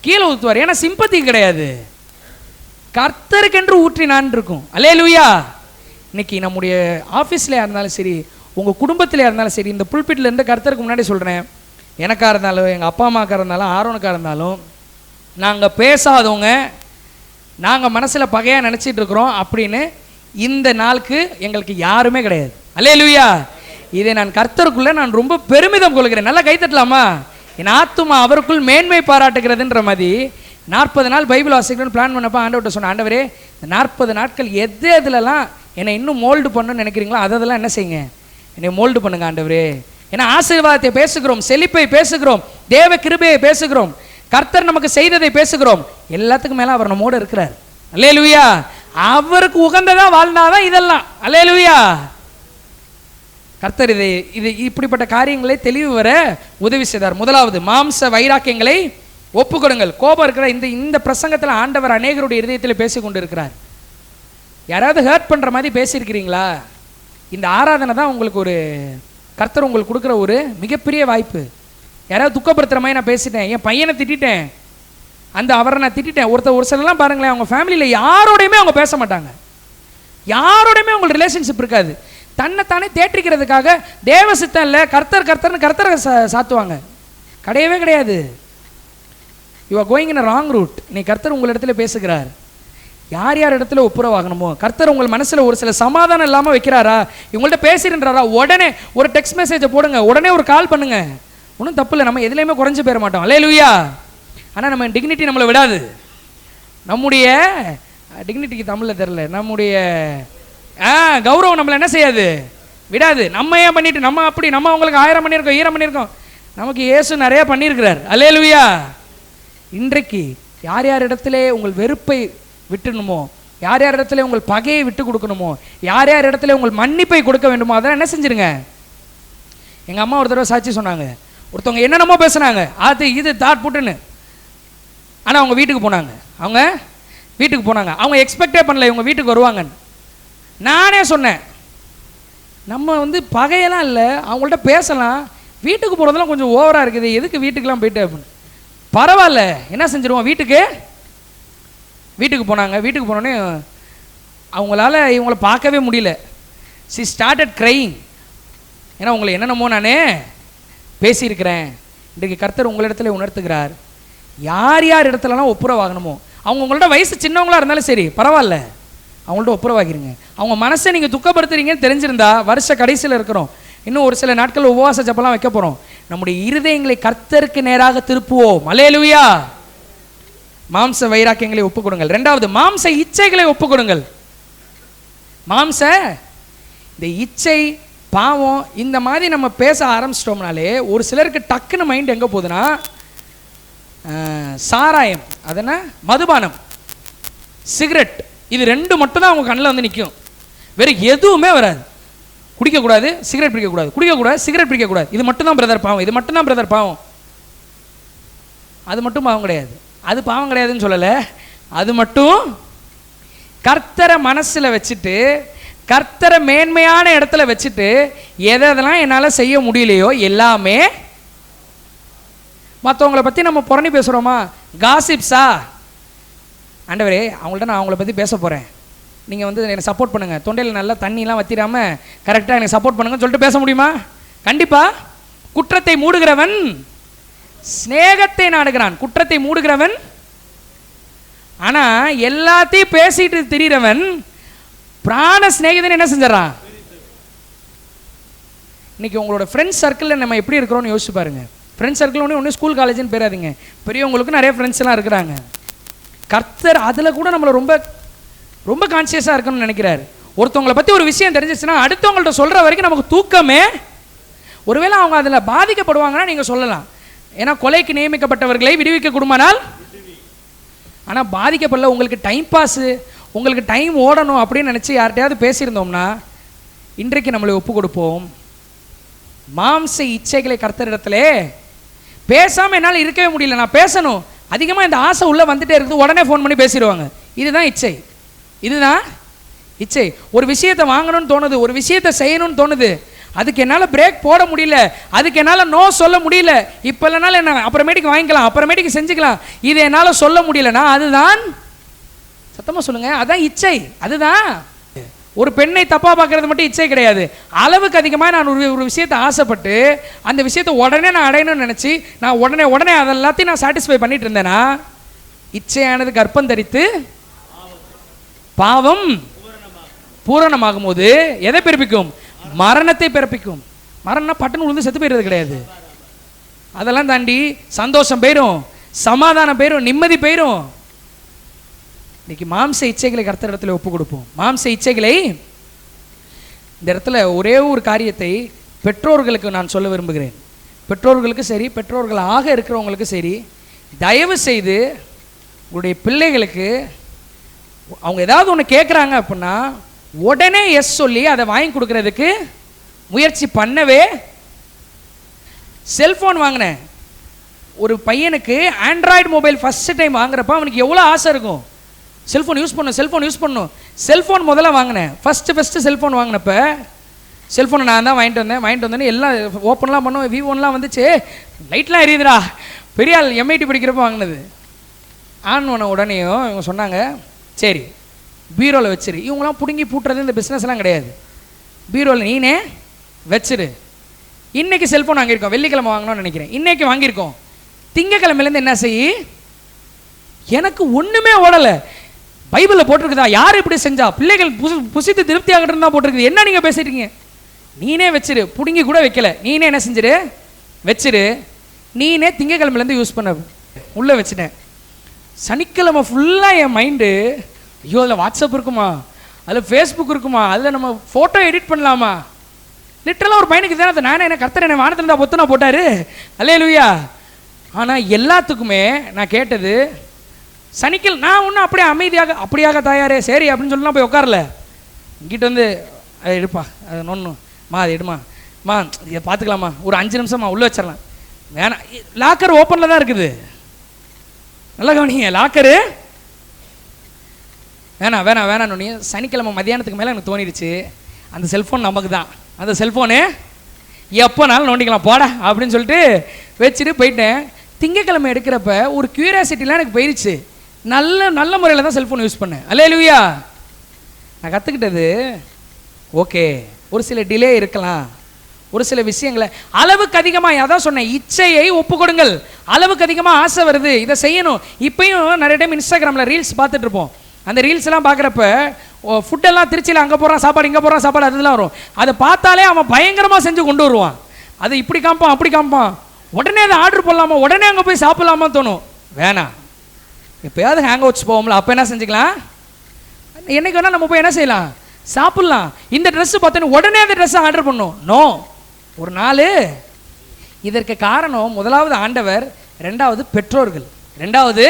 கீழே ஊற்றுவார். ஏன்னா சிம்பத்தி கிடையாது, கர்த்தருக்கென்று ஊற்றினான் இருக்கும். அல்லேலூயா. இன்னைக்கு நம்முடைய ஆஃபீஸ்லையா இருந்தாலும் சரி, உங்கள் குடும்பத்திலையா இருந்தாலும் சரி, இந்த புல்பிட்டில் இருந்து கர்த்தருக்கு முன்னாடி சொல்கிறேன், எனக்காக இருந்தாலும் எங்கள் அப்பா அம்மாக்காக இருந்தாலும் ஆரோனுக்காக இருந்தாலும், நாங்கள் பேசாதவங்க, நாங்கள் மனசில் பகையாக நினச்சிட்டு இருக்கிறோம் அப்படின்னு இந்த நாளுக்கு எங்களுக்கு யாருமே கிடையாது. அல்லேலூயா. இதை நான் கர்த்தருக்குள்ளே நான் ரொம்ப பெருமிதம் கொள்கிறேன். நல்லா கைத்தட்டலாமா? என் ஆத்துமா அவருக்குள் மேன்மை பாராட்டுகிறதுன்ற மாதிரி 40 நாள் பைபிள் வாசிக்கணும்னு பிளான் பண்ணப்போ ஆண்டவர்கிட்ட சொன்னேன், ஆண்டவரே இந்த 40 நாட்கள் எது எதுலலாம் என்னை இன்னும் மோல்டு பண்ணணும்னு நினைக்கிறீங்களோ அதெல்லாம் என்ன செய்யுங்க, என்னை மோல்டு பண்ணுங்க ஆண்டவரே. ஏன்னா ஆசீர்வாதத்தை பேசுகிறோம், செழிப்பை பேசுகிறோம், தேவ கிருபையை பேசுகிறோம், கர்த்தர் நமக்கு செய்ததை பேசுகிறோம். எல்லாத்துக்கும் மேலே அவர் நம்மோடு இருக்கிறார். அல்லேலூயா. அவருக்கு உகந்ததா வாழ்ந்தாதான் இதெல்லாம். அல்லேலூயா. கர்த்தர் இது இப்படிப்பட்ட காரியங்களை தெளிவு வர உதவி செய்தார். முதலாவது மாம்ச வைராக்கியங்களை ஒப்பு கொடுங்கள். கோபம் இருக்கிற இந்த பிரசங்கத்தில் ஆண்டவர் அநேகருடைய இருதயத்தில் பேசிக்கொண்டு இருக்கிறார். யாராவது ஹர்ட் பண்ணுற மாதிரி பேசியிருக்கிறீங்களா? இந்த ஆராதனை தான் உங்களுக்கு ஒரு கர்த்தர் உங்களுக்கு கொடுக்குற ஒரு மிகப்பெரிய வாய்ப்பு. யாராவது துக்கப்படுத்துகிற மாதிரி நான் பேசிட்டேன், என் பையனை திட்டேன், அந்த அவரை நான் திட்டேன். ஒரு சிலர்லாம் பாருங்களேன், அவங்க ஃபேமிலியில் யாரோடையுமே அவங்க பேச மாட்டாங்க, யாரோடையுமே அவங்களுக்கு ரிலேஷன்ஷிப் இருக்காது. தன்னைத்தானே தேற்றிக்கிறதுக்காக தேவ சித்தம் இல்லை, கர்த்தரை சாத்துவாங்க. கிடையவே கிடையாது. You are going in a wrong route. நீ கர்த்தர் உங்கள் இடத்துல பேசுகிறார். யார் யார் இடத்துல ஒப்புரவாகணுமோ, கர்த்தர் உங்கள் மனசில் ஒரு சில சமாதானம் இல்லாமல் வைக்கிறாரா, இவங்கள்ட்ட பேசுகின்றாரா, உடனே ஒரு டெக்ஸ்ட் மெசேஜை போடுங்க, உடனே ஒரு கால் பண்ணுங்க. ஒன்றும் தப்பு இல்லை, நம்ம எதுலேயுமே குறைஞ்சி போயிட மாட்டோம். அல்லேலூயா. ஆனால் நம்ம டிக்னிட்டி நம்மளை விடாது. நம்முடைய டிக்னிட்டிக்கு தமிழில் தெரில, நம்முடைய கௌரவம் நம்மளை என்ன செய்யாது, விடாது. நம்ம ஏன் பண்ணிட்டு நம்ம அப்படி நம்ம அவங்களுக்கு 1000 பண்ணியிருக்கோம், 1000 பண்ணியிருக்கோம், நமக்கு இயேசு நிறைய பண்ணியிருக்கிறார். அல்லேலூயா. இன்றைக்கு யார் யார் இடத்துல உங்கள் வெறுப்பை விட்டுணுமோ, யார் யார் இடத்துல உங்கள் பகையை விட்டு கொடுக்கணுமோ, யார் யார் இடத்துல உங்கள் மன்னிப்பை கொடுக்க வேண்டுமோ அதெல்லாம் என்ன செஞ்சிருங்க. எங்கள் அம்மா ஒரு தடவை சாட்சி சொன்னாங்க, ஒருத்தவங்க என்னென்னமோ பேசுனாங்க, அது இது தாட் புட்டுன்னு. ஆனால் அவங்க வீட்டுக்கு போனாங்க, அவங்க எக்ஸ்பெக்டே பண்ணல இவங்க வீட்டுக்கு வருவாங்கன்னு. நானே சொன்னேன், நம்ம பகையெல்லாம் இல்லை, அவங்கள்ட்ட பேசலாம், வீட்டுக்கு போகிறதெல்லாம் கொஞ்சம் ஓவராக இருக்குது, எதுக்கு வீட்டுக்கெலாம் போயிட்டு அப்படின்னு. பரவாயில்ல, என்ன செஞ்சிருவோம், வீட்டுக்கு போனாங்க. வீட்டுக்கு போனோடனே அவங்களால இவங்களை பார்க்கவே முடியல. She started crying. ஏன்னா உங்களை என்னென்னமோ நானே பேசியிருக்கிறேன். இன்றைக்கு கர்த்தர் உங்களிடத்துல உணர்த்துகிறார், யார் யார் இடத்துலலாம் ஒப்புரவாகணுமோ, அவங்க உங்கள்ட்ட வயசு சின்னவங்களாக இருந்தாலும் சரி பரவாயில்ல, அவங்கள்ட்ட ஒப்புரவாகிறீங்க. அவங்க மனசை நீங்கள் துக்கப்படுத்துறீங்கன்னு தெரிஞ்சிருந்தா, வருஷ கடைசியில் இருக்கிறோம், இன்னும் ஒரு சில நாட்கள் உபவாச ஜெபம்லாம் வைக்க போகிறோம், நம்முடைய இருதயங்களை கர்த்தருக்கு நேராக திருப்புவோம். அல்லேலூயா. மாம்ச வைராக்கியங்களை ஒப்புக் கொடுங்கள். 2வது மாம்ச இச்சைகளை ஒப்புக் கொடுங்கள். இந்த இச்சை, பாவம், இந்த மாதிரி நம்ம பேச ஆரம்பிச்சிட்டோம்னாலே ஒரு சிலருக்கு டக்குன்னு மைண்ட் எங்கே போகுதுன்னா, சாராயம், அதென்ன மதுபானம், சிகரெட், இது 2 மட்டும் தான் அவங்க கண்ணில் நிற்கும். வேறு எதுவுமே வராது. குடிக்கக்கூடாது, சிகரெட் பிடிக்கக்கூடாது, குடிக்கக்கூடாது, சிகரெட் பிடிக்கக்கூடாது, இது மட்டும் தான் பிரதர் பாவம், இது மட்டும் தான் பிரதர் பாவம். அது மட்டும் பாவம் கிடையாது, அது பாவம் கிடையாதுன்னு சொல்லலை, அது மட்டும் கர்த்தரை மனசில் வச்சுட்டு, கர்த்தரை மேன்மையான இடத்துல வச்சுட்டு, எதெல்லாம் என்னால் செய்ய முடியலையோ எல்லாமே. மற்றவங்கள பற்றி நம்ம புரணி பேசுகிறோமா, காசிப்ஸா, ஆண்டவரே அவங்கள்ட்ட நான் அவங்கள பற்றி பேச போகிறேன், நீங்கள் எனக்கு சப்போர்ட் பண்ணுங்கள், தொண்டையில் நல்லா தண்ணிலாம் வத்திராமல் கரெக்டாக எனக்கு சப்போர்ட் பண்ணுங்கன்னு சொல்லிட்டு பேச முடியுமா? கண்டிப்பாக. குற்றத்தை மூடுகிறவன் சிநேகத்தை நாடுகிறான். குற்றத்தை மூடுகிறவன். ஆனா எல்லாத்தையும் பேசிட்டு திரிகிறவன் பிராண சிநேகிதன் என்ன செஞ்சான்? இன்னைக்கு உங்களோட ஃப்ரெண்ட்ஸ் சர்க்கிளில் நம்ம எப்படி இருக்கிறோம்னு யோசிச்சு பாருங்க. ஃப்ரெண்ட்ஸ் சர்க்கிள் ஒன்று ஸ்கூல் காலேஜ்னு பேராதீங்க, பெரியவங்களுக்கு நிறைய ஃப்ரெண்ட்ஸ் எல்லாம் இருக்கிறாங்க. கர்த்தர் அதில் கூட நம்மளை ரொம்ப ரொம்ப கான்சியஸாக இருக்கணும்னு நினைக்கிறாரு. ஒருத்தவங்களை பற்றி ஒரு விஷயம் தெரிஞ்சிச்சுன்னா அடுத்தவங்கள்ட்ட சொல்கிற வரைக்கும் நமக்கு தூக்கமே. ஒருவேளை அவங்க அதில் பாதிக்கப்படுவாங்கன்னா நீங்கள் சொல்லலாம், ஏன்னா கொலைக்கு நியமிக்கப்பட்டவர்களை விடுவிக்க கூடுமானால். ஆனால் பாதிக்கப்படல, உங்களுக்கு டைம் பாஸு, உங்களுக்கு டைம் ஓடணும் அப்படின்னு நினச்சி யார்கிட்டையாவது பேசியிருந்தோம்னா இன்றைக்கு நம்மளை ஒப்பு கொடுப்போம். மாம்ச இச்சைகளை கர்த்தரிடத்திலே பேசாமல் என்னால் இருக்கவே முடியல, நான் பேசணும், அதிகமாக இந்த ஆசை உள்ளே வந்துட்டே இருக்குது, உடனே ஃபோன் பண்ணி பேசிடுவாங்க. இதுதான் இச்சை, இதுதான் இச்சை. ஒரு விஷயத்தை வாங்கணும்னு தோணுது, ஒரு விஷயத்தை செய்யணும்னு தோணுது, அதுக்கு என்னால் பிரேக் போட முடியல, அதுக்கு என்னால் நோ சொல்ல முடியல. இப்போ இல்லைனாலும் என்ன, அப்புறமேட்டுக்கு வாங்கிக்கலாம், அப்புறமேட்டுக்கு செஞ்சுக்கலாம், இது என்னால் சொல்ல முடியலன்னா அதுதான், சத்தமாக சொல்லுங்க, அதுதான் இச்சை. அதுதான். ஒரு பெண்ணை தப்பாக பார்க்கறது மட்டும் இச்சை கிடையாது. அளவுக்கு அதிகமாக நான் ஒரு விஷயத்தை ஆசைப்பட்டு அந்த விஷயத்தை உடனே நான் அடையணும்னு நினச்சி நான் உடனே அதெல்லாத்தையும் நான் சாட்டிஸ்ஃபை பண்ணிட்டு இருந்தேன்னா இச்சையானது கர்ப்பம் தரித்து பாவம் பூரணமாகும் போது எதை பிறப்பிக்கும்? மரணத்தை பிறப்பிக்கும். மரணம் பட்டுன்னு உழுந்து செத்து போயிடுறது கிடையாது. அதெல்லாம் தாண்டி சந்தோஷம் போயிடும், சமாதானம் போயிடும், நிம்மதி போயிடும். இன்னைக்கு மாம்ச இச்சைகளை கர்த்தர் இடத்துல ஒப்பு கொடுப்போம். மாம்ச இச்சைகளை இந்த இடத்துல ஒரே ஒரு காரியத்தை பெற்றோர்களுக்கு நான் சொல்ல விரும்புகிறேன். பெற்றோர்களுக்கு சரி, பெற்றோர்களாக இருக்கிறவங்களுக்கு சரி, தயவு செய்து உங்களுடைய பிள்ளைகளுக்கு அவங்க ஏதாவது ஒன்று கேட்குறாங்க அப்படின்னா உடனே எஸ் சொல்லி அதை வாங்கி கொடுக்கறதுக்கு முயற்சி பண்ணவே. செல்ஃபோன் வாங்கினேன் ஒரு பையனுக்கு, ஆண்ட்ராய்டு மொபைல் ஃபஸ்ட்டு டைம் வாங்குறப்ப அவனுக்கு எவ்வளோ ஆசை இருக்கும், செல்ஃபோன் யூஸ் பண்ணும். செல்ஃபோன் முதல்ல வாங்கினேன், ஃபஸ்ட்டு செல்ஃபோன் வாங்கினப்ப செல்ஃபோனை நான் தான் வாங்கிட்டு வந்தேன்னு எல்லாம் ஓப்பன்லாம் பண்ணுவேன், V1லாம் வந்துச்சு, லைட்லாம் எரியுதுடா, பெரிய ஆள் MIT படிக்கிறப்ப வாங்கினது. ஆன் பண்ண உடனேயும் இவங்க சொன்னாங்க, சரி பீரோவில் வச்சிரு. இவங்களாம் பிடுங்கி பூட்டுறது இந்த பிஸ்னஸ்லாம் கிடையாது, பீரோவில் நீனே வச்சிரு. இன்றைக்கி செல்ஃபோன் வாங்கியிருக்கோம், வெள்ளிக்கிழமை வாங்கணும்னு நினைக்கிறேன், இன்றைக்கி வாங்கியிருக்கோம். திங்கக்கிழமையிலேருந்து என்ன செய்யி, எனக்கு ஒன்றுமே ஓடலை, பைபிளில் போட்டிருக்குதா, யார் இப்படி செஞ்சா, பிள்ளைகள் புசித்து திருப்தி ஆகிட்டு தான் போட்டிருக்குது, என்ன நீங்கள் பேசிட்டீங்க, நீனே வச்சிரு. பிடுங்கி கூட வைக்கல, நீனே என்ன செஞ்சிரு, வச்சிரு. நீனே திங்கக்கிழமையிலேருந்து யூஸ் பண்ண உள்ளே வச்சுட்டேன். சனிக்கிழமை ஃபுல்லாக என் மைண்டு, ஐயோ அதில் வாட்ஸ்அப் இருக்குமா, அதில் ஃபேஸ்புக் இருக்குமா, அதில் நம்ம ஃபோட்டோ எடிட் பண்ணலாமா, லிட்டரலாக ஒரு பையனுக்கு தானே நானே என்ன கர்த்தர் என்ன வானத்தில் தான் பொத்துனா போட்டார், அல்லேலூயா. ஆனால் எல்லாத்துக்குமே நான் கேட்டது, சனிக்கிழமை நான் ஒன்றும் அப்படியே அப்படியாக தாயாரே சரி அப்படின்னு சொல்லலாம் போய் உட்காரல, இங்கிட்ட வந்து அதை எடுப்பா, அதை நோன்னுமா, அதை எடுமா, இதை பார்த்துக்கலாமா, ஒரு 5 நிமிஷமா உள்ளே வச்சிடலாம், வேணாம், லாக்கர் ஓப்பனில் தான் இருக்குது, நல்லா கவனிங்க, லாக்கரு வேணாம். சனிக்கிழமை மதியானத்துக்கு மேலே எனக்கு தோணிடுச்சு, அந்த செல்ஃபோன் நமக்கு தான், அந்த செல்ஃபோனு எப்போனாலும் நோண்டிக்கலாம் போட அப்படின்னு சொல்லிட்டு வச்சுட்டு போயிட்டேன். திங்கக்கிழமை எடுக்கிறப்ப ஒரு கியூரியாசிட்டிலாம் எனக்கு போயிடுச்சு, நல்ல முறையில் தான் செல்ஃபோன் யூஸ் பண்ணேன். அல்லேலூயா. நான் கற்றுக்கிட்டது, ஓகே ஒரு சில டிலே இருக்கலாம், ஒரு சில விஷயங்களை அளவுக்கு அதிகமாக, அதான் சொன்னேன், இச்சையை ஒப்பு கொடுங்கள். அளவுக்கு அதிகமாக ஆசை வருது, இதை செய்யணும். இப்பயும் நிறைய டைம் இன்ஸ்டாகிராமில் ரீல்ஸ் பார்த்துட்டு இருப்போம், அந்த ரீல்ஸ் எல்லாம் பார்க்குறப்ப ஃபுட்டெல்லாம் திருச்சியில் அங்கே போகிறான் சாப்பாடு, இங்கே போகிறான் சாப்பாடு, அதெல்லாம் வரும். அதை பார்த்தாலே அவன் பயங்கரமாக செஞ்சு கொண்டு வருவான், அது இப்படி காமிப்பான் அப்படி காமிப்பான், உடனே அதை ஆர்டர் பண்ணலாமா, உடனே அங்கே போய் சாப்பிடலாமா தோணும். வேணாம், எப்போயாவது ஹேங் அவுட்ஸ் போவோம்ல, அப்போ என்ன செஞ்சுக்கலாம், என்னைக்கு வேணால் நம்ம போய் என்ன செய்யலாம், சாப்பிட்லாம். இந்த ட்ரெஸ்ஸு பார்த்தோன்னு உடனே அந்த ட்ரெஸ்ஸை ஆர்டர் பண்ணும், நோ, ஒரு நாள். இதற்கு காரணம் முதலாவது ஆண்டவர், ரெண்டாவது பெற்றோர்கள். ரெண்டாவது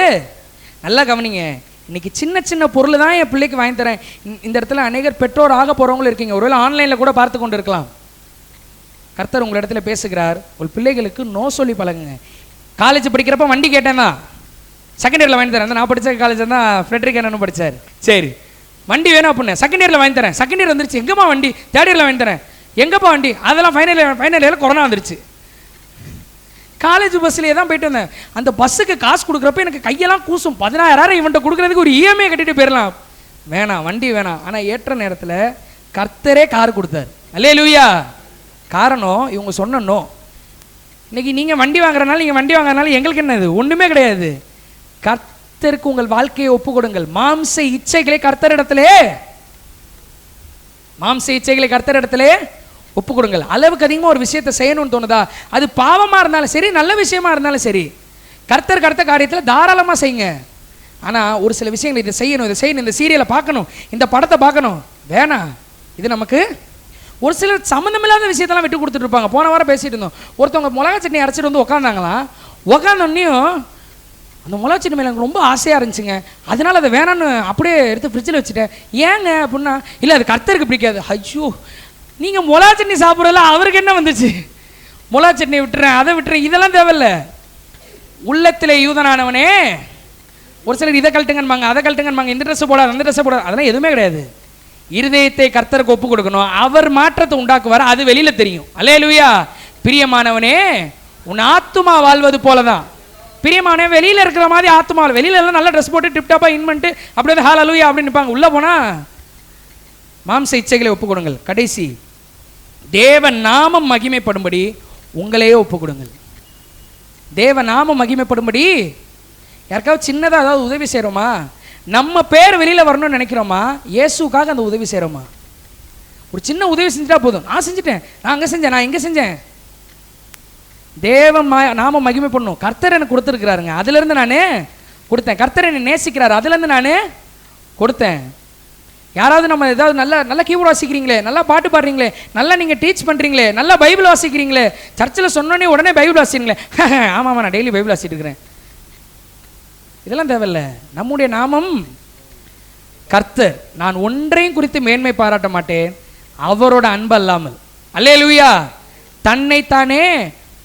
நல்லா கவனிங்க, இன்னைக்கு சின்ன பொருள் தான் என் பிள்ளைக்கு வாங்கி தரேன். இந்த இடத்துல அநேகர் பெற்றோர் ஆக போகிறவங்களும் இருக்கீங்க, ஒருவேளை ஆன்லைனில் கூட பார்த்து கொண்டு இருக்கலாம். கர்த்தர் உங்கள் இடத்துல பேசுகிறார், உங்கள் பிள்ளைகளுக்கு நோ சொல்லி பழகுங்க. காலேஜ் படிக்கிறப்ப வண்டி கேட்டேன்னா செகண்ட் இயரில் வாங்கி தரேன், நான் படித்த காலேஜ் தான் ஃப்ரெட்ரிக் என்னன்னு படித்தார், சரி வண்டி வேணும் அப்படின்னேன், செகண்ட் இயரில் வாங்கி தரேன். செகண்ட் இயர் வந்துருச்சு, எங்கேப்பா வண்டி, தேர்ட் இயரில் வாங்கி தரேன், எங்கேப்பா வண்டி, அதெல்லாம் ஃபைனல் இயரில் கொரோனா வந்துருச்சு. காலேஜ் பஸ்லேயே தான் போயிட்டு வந்தேன், அந்த பஸ்ஸுக்கு காசு கொடுக்குறப்ப எனக்கு கையெல்லாம் கூசும், 16,000 இவன்ட்ட கொடுக்குறதுக்கு ஒரு EMI கட்டிட்டு போயிடலாம், வேணாம் வண்டி வேணாம். ஆனால் ஏற்ற நேரத்தில் கர்த்தரே கார் கொடுத்தார், அல்லேலூயா. காரணம் இவங்க சொன்னோம், இன்னைக்கு நீங்கள் வண்டி வாங்குறதுனால நீங்கள் வண்டி வாங்குறதுனால எங்களுக்கு என்னது? ஒன்றுமே கிடையாது. கர்த்தருக்கு உங்கள் வாழ்க்கையை ஒப்பு கொடுங்கள். மாம்ச இச்சைகளை கர்த்தரிடத்திலே ஒப்பு கொடுங்கள். அளவுக்கு அதிகமாக ஒரு விஷயத்தை செய்யணும்னு தோணுதா, அது பாவமாக இருந்தாலும் சரி நல்ல விஷயமா இருந்தாலும் சரி, கர்த்தருக்கு அடுத்த காரியத்தில் தாராளமாக செய்யுங்க. ஆனால் ஒரு சில விஷயங்கள் இதை செய்யணும், இந்த சீரியலை பார்க்கணும், இந்த படத்தை பார்க்கணும், வேணாம். இது நமக்கு ஒரு சிலர் சம்மந்தமில்லாத விஷயத்தெல்லாம் விட்டு கொடுத்துட்டு இருப்பாங்க. போன வாரம் பேசிட்டு இருந்தோம். ஒருத்தவங்க மிளகா சட்னி அரைச்சிட்டு வந்து உட்காந்தாங்களாம். உட்காந்தோன்னையும் அந்த மிளகா சட்னி மேலே எனக்கு ரொம்ப ஆசையாக இருந்துச்சுங்க, அதனால அதை வேணான்னு அப்படியே எடுத்து ஃப்ரிட்ஜில் வச்சுட்டேன். ஏங்க அப்படின்னா, இல்லை அது கர்த்தருக்கு பிடிக்காது. ஐயோ, நீங்கள் மிளகா சட்னி சாப்பிட்றதுல அவருக்கு என்ன வந்துச்சு? மிளகா சட்னி விட்டுறேன், அதை விட்டுறேன், இதெல்லாம் தேவையில்லை. உள்ளத்திலே யூதனானவனே, ஒரு சிலர் இதை கழட்டுங்கன்பாங்க, அதை கழட்டுங்கன்பாங்க, இந்த ட்ரெஸ்ஸை போடாது, அந்த ட்ரெஸ்ஸை போடாது, அதெல்லாம் எதுவுமே கிடையாது. இருதயத்தை கர்த்தருக்கு ஒப்பு கொடுக்கணும், அவர் மாற்றத்தை உண்டாக்குவார், அது வெளியில தெரியும். அல்லேலூயா. பிரியமானவனே, உன் ஆத்துமா வாழ்வது போலதான். பிரியமானே, வெளியில இருக்கிற மாதிரி ஆத்துமா, வெளியில எல்லாம் நல்ல ட்ரெஸ் போட்டு டிப்டாப்பா இன் பண்ணிட்டு அப்படியே ஹalleluya அப்படின்னு நிற்பாங்க. உள்ள போனா மாம்ச இச்சைகளை ஒப்பு கொடுங்கள். கடைசி, தேவ நாமம் மகிமைப்படும்படி உங்களையே ஒப்பு கொடுங்கள். தேவ நாமம் மகிமைப்படும்படி யாருக்காவது சின்னதாக ஏதாவது உதவி செய்கிறோமா? நம்ம பேர் வெளியில் வரணும்னு நினைக்கிறோமா? இயேசுக்காக அந்த உதவி செய்கிறோமா? ஒரு சின்ன உதவி செஞ்சுட்டா போதும். நான் செஞ்சுட்டேன், நான் அங்கே செஞ்சேன், நான் இங்கே செஞ்சேன். தேவன் நாம மகிமை பண்ணணும். கர்த்தர் எனக்கு கொடுத்துருக்கிறாருங்க, அதுலேருந்து நான் கொடுத்தேன். கர்த்தர் என்னை நேசிக்கிறார், அதுலேருந்து நான் கொடுத்தேன். யாராவது நம்ம ஏதாவது நல்ல கீபோர்ட் வாசிக்கிறீங்களே, நல்லா பாட்டு பாடுறீங்களே, நல்லா நீங்கள் டீச் பண்ணுறீங்களே, நல்லா பைபிள் வாசிக்கிறீங்களே, சர்ச்சில் சொன்னோன்னே உடனே பைபிள் வாசிக்கிறீங்களே, ஆமாம் நான் டெய்லி பைபிள் வாசிட்டு இருக்கிறேன், இதெல்லாம் தேவையில்ல. நம்முடைய நாமம் கர்த்தர். நான் ஒன்றையும் குறித்து மேன்மை பாராட்ட மாட்டேன், அவரோட அன்பு அல்லாமல். அல்லேலூயா. தன்னைத்தானே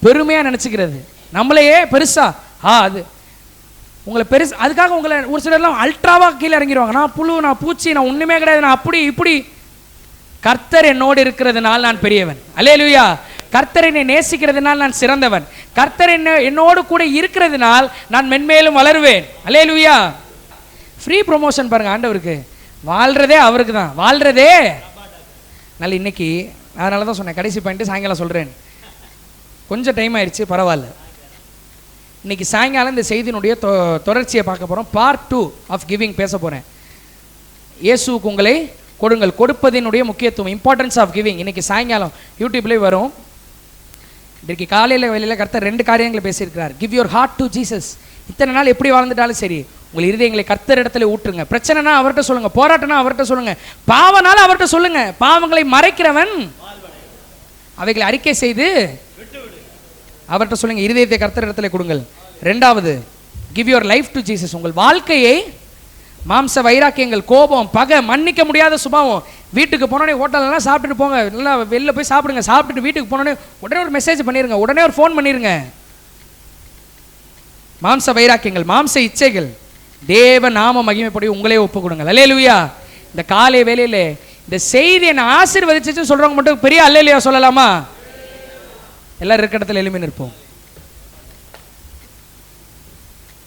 பெருமையாக நினச்சிக்கிறது, நம்மளையே பெருசா அது உங்களை பெருசு, அதுக்காக உங்களை ஒரு சிலர்லாம் அல்ட்ராவாக கீழே இறங்கிடுவாங்க. நான் புழு, நான் பூச்சி, நான் ஒன்றுமே கிடையாது, நான் அப்படி இப்படி. கர்த்தர் என்னோடு இருக்கிறதுனால நான் பெரியவன். அல்லேலூயா. கர்த்தர் என்னை நேசிக்கிறதுனால் நான் சிறந்தவன். கர்த்தர் என்னோடு கூட இருக்கிறதுனால் நான் மென்மேலும் வளருவேன். அல்லேலூயா. ஃப்ரீ ப்ரொமோஷன் பாருங்க ஆண்டவருக்கு. வாழ்றதே அவருக்கு தான், வாழ்றதே நல்ல. இன்னைக்கு அதனால தான் சொன்னேன், கடைசி பாயிண்ட் சாயங்காலம் சொல்கிறேன். கொஞ்சம் டைம் ஆயிடுச்சு, பரவாயில்ல. இன்னைக்கு சாயங்காலம் இந்த செய்தியினுடைய தொடர்ச்சியை பார்க்க போகிறோம். பார்ட் 2 ஆஃப் கிவிங் பேச போகிறேன். இயேசுவுக்கு உங்களை கொடுங்கள், கொடுப்பதினுடைய முக்கியத்துவம், இம்பார்ட்டன்ஸ் ஆஃப் கிவிங். இன்னைக்கு சாயங்காலம் யூடியூப்லேயே வரும். இன்றைக்கு காலையில் வெளியில் கர்த்தர் 2 காரியங்களை பேசியிருக்கிறார். Give your heart to Jesus. இத்தனை நாள் எப்படி வாழ்ந்துட்டாலும் சரி, உங்கள் இருதயங்களை கர்த்தர் இடத்துல ஊற்றுங்க. பிரச்சனைனா அவர்கிட்ட சொல்லுங்க, போராட்டம்னா அவர்கிட்ட சொல்லுங்க, பாவனால அவர்கிட்ட சொல்லுங்க. பாவங்களை மறைக்கிறவன் அவைகளை அறிக்கை செய்து அவர்கிட்ட சொல்லுங்க. இருதயத்தை கர்த்தர் இடத்துல கொடுங்கள். 2வது, give your life to Jesus. உங்கள் வாழ்க்கையை மாம்ச வைராக்கியங்கள், கோபம், பகை, மன்னிக்க முடியாத சுபாவம், வீட்டுக்கு போனோடனே ஹோட்டல்லாம் சாப்பிட்டுட்டு போங்க, நல்லா வெளில போய் சாப்பிடுங்க, சாப்பிட்டுட்டு வீட்டுக்கு போனோடனே உடனே ஒரு மெசேஜ் பண்ணிடுங்க, உடனே ஒரு ஃபோன் பண்ணிடுங்க. மாம்ச வைராக்கியங்கள், மாம்ச இச்சைகள், தேவ நாம மகிமைப்படி உங்களே ஒப்பு கொடுங்கள். அல்லேலூயா. இந்த காலை வேளையிலே இந்த செய்தி என்ன ஆசீர்வதிச்சுன்னு சொல்றவங்க மட்டும் பெரிய அல்லேலூயா சொல்லலாமா? எல்லாரும் இருக்க இடத்துல எழுப்பி நிற்போம்.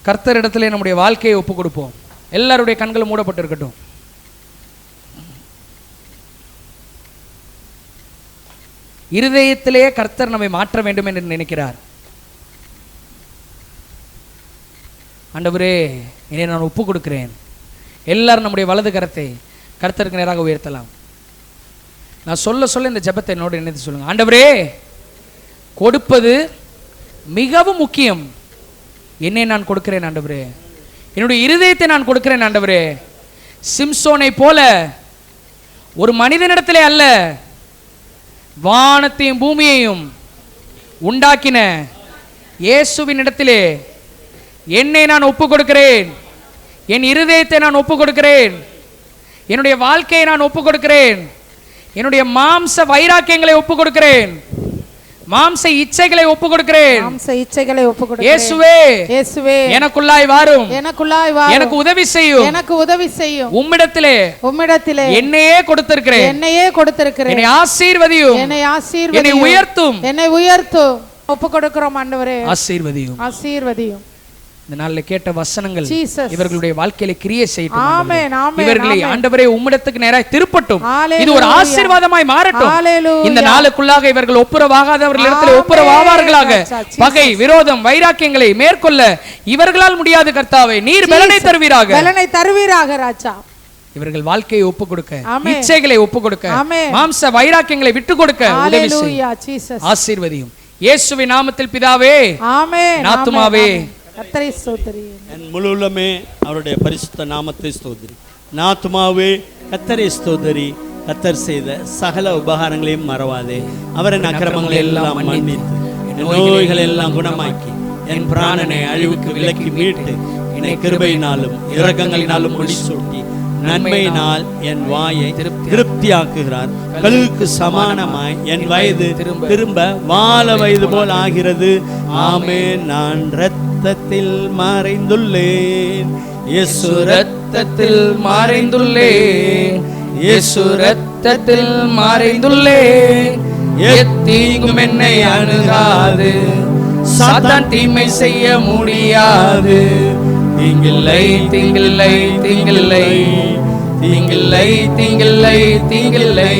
கர்த்தர் இடத்துல நம்முடைய வாழ்க்கையை ஒப்பு கொடுப்போம். எல்லாருடைய கண்களும் மூடப்பட்டு இருக்கட்டும். இருதயத்திலே கர்த்தர் நம்மை மாற்ற வேண்டும் என்று நினைக்கிறார். ஆண்டவரே, என்னை நான் ஒப்பு கொடுக்கிறேன். எல்லாரும் நம்முடைய வலது கரத்தை கர்த்தருக்கு நேராக உயர்த்தலாம். நான் சொல்ல இந்த ஜெபத்தை என்னோடு நினைத்து சொல்லுங்க. ஆண்டவரே, கொடுப்பது மிகவும் முக்கியம். என்னை நான் கொடுக்கிறேன் ஆண்டவரே, என்னுடைய இருதயத்தை நான் கொடுக்கிறேன் ஆண்டவரே. சிம்சோனை போல ஒரு மனிதனிடத்திலே அல்ல, வானத்தையும் பூமியையும் உண்டாக்கின இயேசுவின் இடத்திலே என்னை நான் ஒப்பு கொடுக்கிறேன். என் இருதயத்தை நான் ஒப்பு கொடுக்கிறேன். என்னுடைய வாழ்க்கையை நான் ஒப்பு கொடுக்கிறேன். என்னுடைய மாம்ச வைராக்கியங்களை ஒப்பு கொடுக்கிறேன். மாம்ச இச்சைகளை ஒப்பு கொடுக்கிறேன். இயேசுவே, இயேசுவே, எனக்குள்ளாய் வாரும், எனக்குள்ளாய் வாரும், எனக்கு உதவி செய்யும், எனக்கு உதவி செய்யும். உம்மிடத்திலே என்னையே கொடுத்திருக்கிறேன், என்னையே கொடுத்திருக்கிறேன். என்னை ஆசீர்வதியும், என்னை ஆசீர்வதியும், என்னை உயர்த்தும், என்னை உயர்த்தும். ஒப்பு கொடுக்கிறோம் ஆண்டவரே, ஆசீர்வதியும், ஆசீர்வதியும். இந்த நாள்ல கேட்ட வசனங்கள் Jesus. இவர்களுடைய வாழ்க்கையில கிரியை செய்யட்டும். ஆமென், ஆமென், இவர்களை ஆண்டவரே உம்மிடத்துக்கு நேராய் திருப்பட்டும். Hallelujah. இது ஒரு ஆசீர்வாதமாய் மாறட்டும். Hallelujah. இந்த நாளுக்குள்ளாக இவர்கள் ஒப்புரவாகாதவர்களிடத்தில் ஒப்புரவாவார்களாக. பகை, விரோதம், வைராக்கியங்களை மேற்கொள்ள இவர்களால் முடியாது கர்த்தாவே. நீர் பலனை தருவீராக. பலனை தருவீராக ராஜா. இவர்கள் வாழ்க்கையை ஒப்பு கொடுக்க, இச்சைகளை ஒப்பு கொடுக்க, மாம்ச வைராக்கியங்களை விட்டு கொடுக்க உதவி செய்யும். ஆசீர்வதியும் இயேசுவின் நாமத்தில் பிதாவே. ஆமென். ஆத்துமாவே கர்த்தரை ஸ்தோத்திரி. என் முழு உள்ளமே அவருடைய பரிசுத்த நாமத்தை ஸ்தோத்திரி. ஆத்துமாவே கர்த்தரை ஸ்தோத்திரி. கர்த்தர் செய்த சகல உபகாரங்களையும் மறவாதே. அவரின் அக்கிரமங்களை எல்லாம் மன்னித்து என் நோய்களை எல்லாம் குணமாக்கி என் பிராணனை அழிவுக்கு விலக்கி மீட்டு என்னை கிருபையினாலும் இரக்கங்களினாலும் முடிசூட்டி நன்மையினால் என் வாயை திருப்தியாக்குகிறார். கல்லுக்கு சமானமாய் என் வயது திரும்ப வாழ வயது போல் ஆகிறது. ஆமென். நான் இரத்தத்தில் மறைந்துள்ளேன். இயேசு இரத்தத்தில் மறைந்துள்ளேன். இயேசு இரத்தத்தில் மறைந்துள்ளேன். எத்தீங்கும் என்னை அணுகாது. சாத்தான் தீமை செய்ய முடியாது. தீங்கில்லை தீங்கில்லை தீங்கில்லை தீங்கில்லை தீங்கில்லை தீங்கில்லை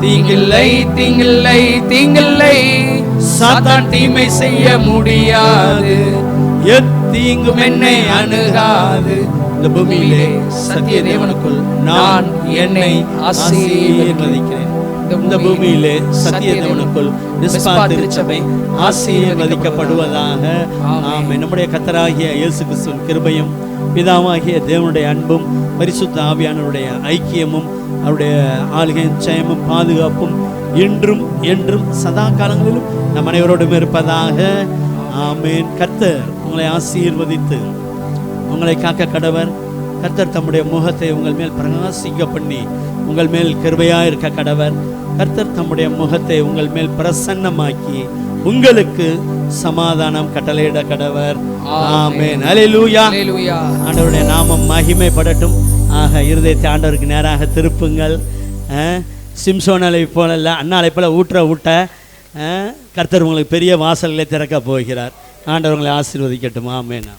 தீங்கில்லை தீங்கில்லை தீங்கில்லை. சாத்தான் தீமை செய்ய முடியாது. எத்தீங்கும் என்னை அணுகாது. இந்த பூமியிலே சத்திய தேவனுக்குள் நான் என்னை ஆசீர்வதிக்கிறேன். இந்த பூமியிலே சத்திய தேவனுக்குள் திருச்சபை ஆசீர்வதிக்கப்படுவதாக. ஆமென். நம்முடைய கர்த்தராகிய இயேசு கிறிஸ்துவின் கிருபையும் பிதாவாகிய தேவனுடைய அன்பும் பரிசுத்த ஆவியானவருடைய ஐக்கியமும் அவருடைய ஆளுகையின் ஜெயமும் பாதுகாப்பும் இன்றும் என்றும் சதா காலங்களிலும் நம் அனைவரோடும் இருப்பதாக. ஆமென். கர்த்தர் உங்களை ஆசீர்வதித்து உங்களை காக்க கடவர். கர்த்தர் தம்முடைய முகத்தை உங்கள் மேல் பிரகாசிக்க பண்ணி உங்கள் மேல் கிருபையாக இருக்க கடவர். கர்த்தர் தம்முடைய முகத்தை உங்கள் மேல் பிரசன்னமாக்கி உங்களுக்கு சமாதானம் கட்டளையிட கடவர். ஆமென். அல்லேலூயா. ஆண்டவருடைய நாமம் மகிமைப்படட்டும். ஆக இருதயத்தை ஆண்டவருக்கு நேராக திருப்புங்கள். சிம்சோனை போல இல்லை, அண்ணாலை போல ஊட்ட கர்த்தர் உங்களுக்கு பெரிய வாசல்களை திறக்க போகிறார். ஆண்டவர்களை ஆசீர்வதிக்கட்டும். ஆமென்.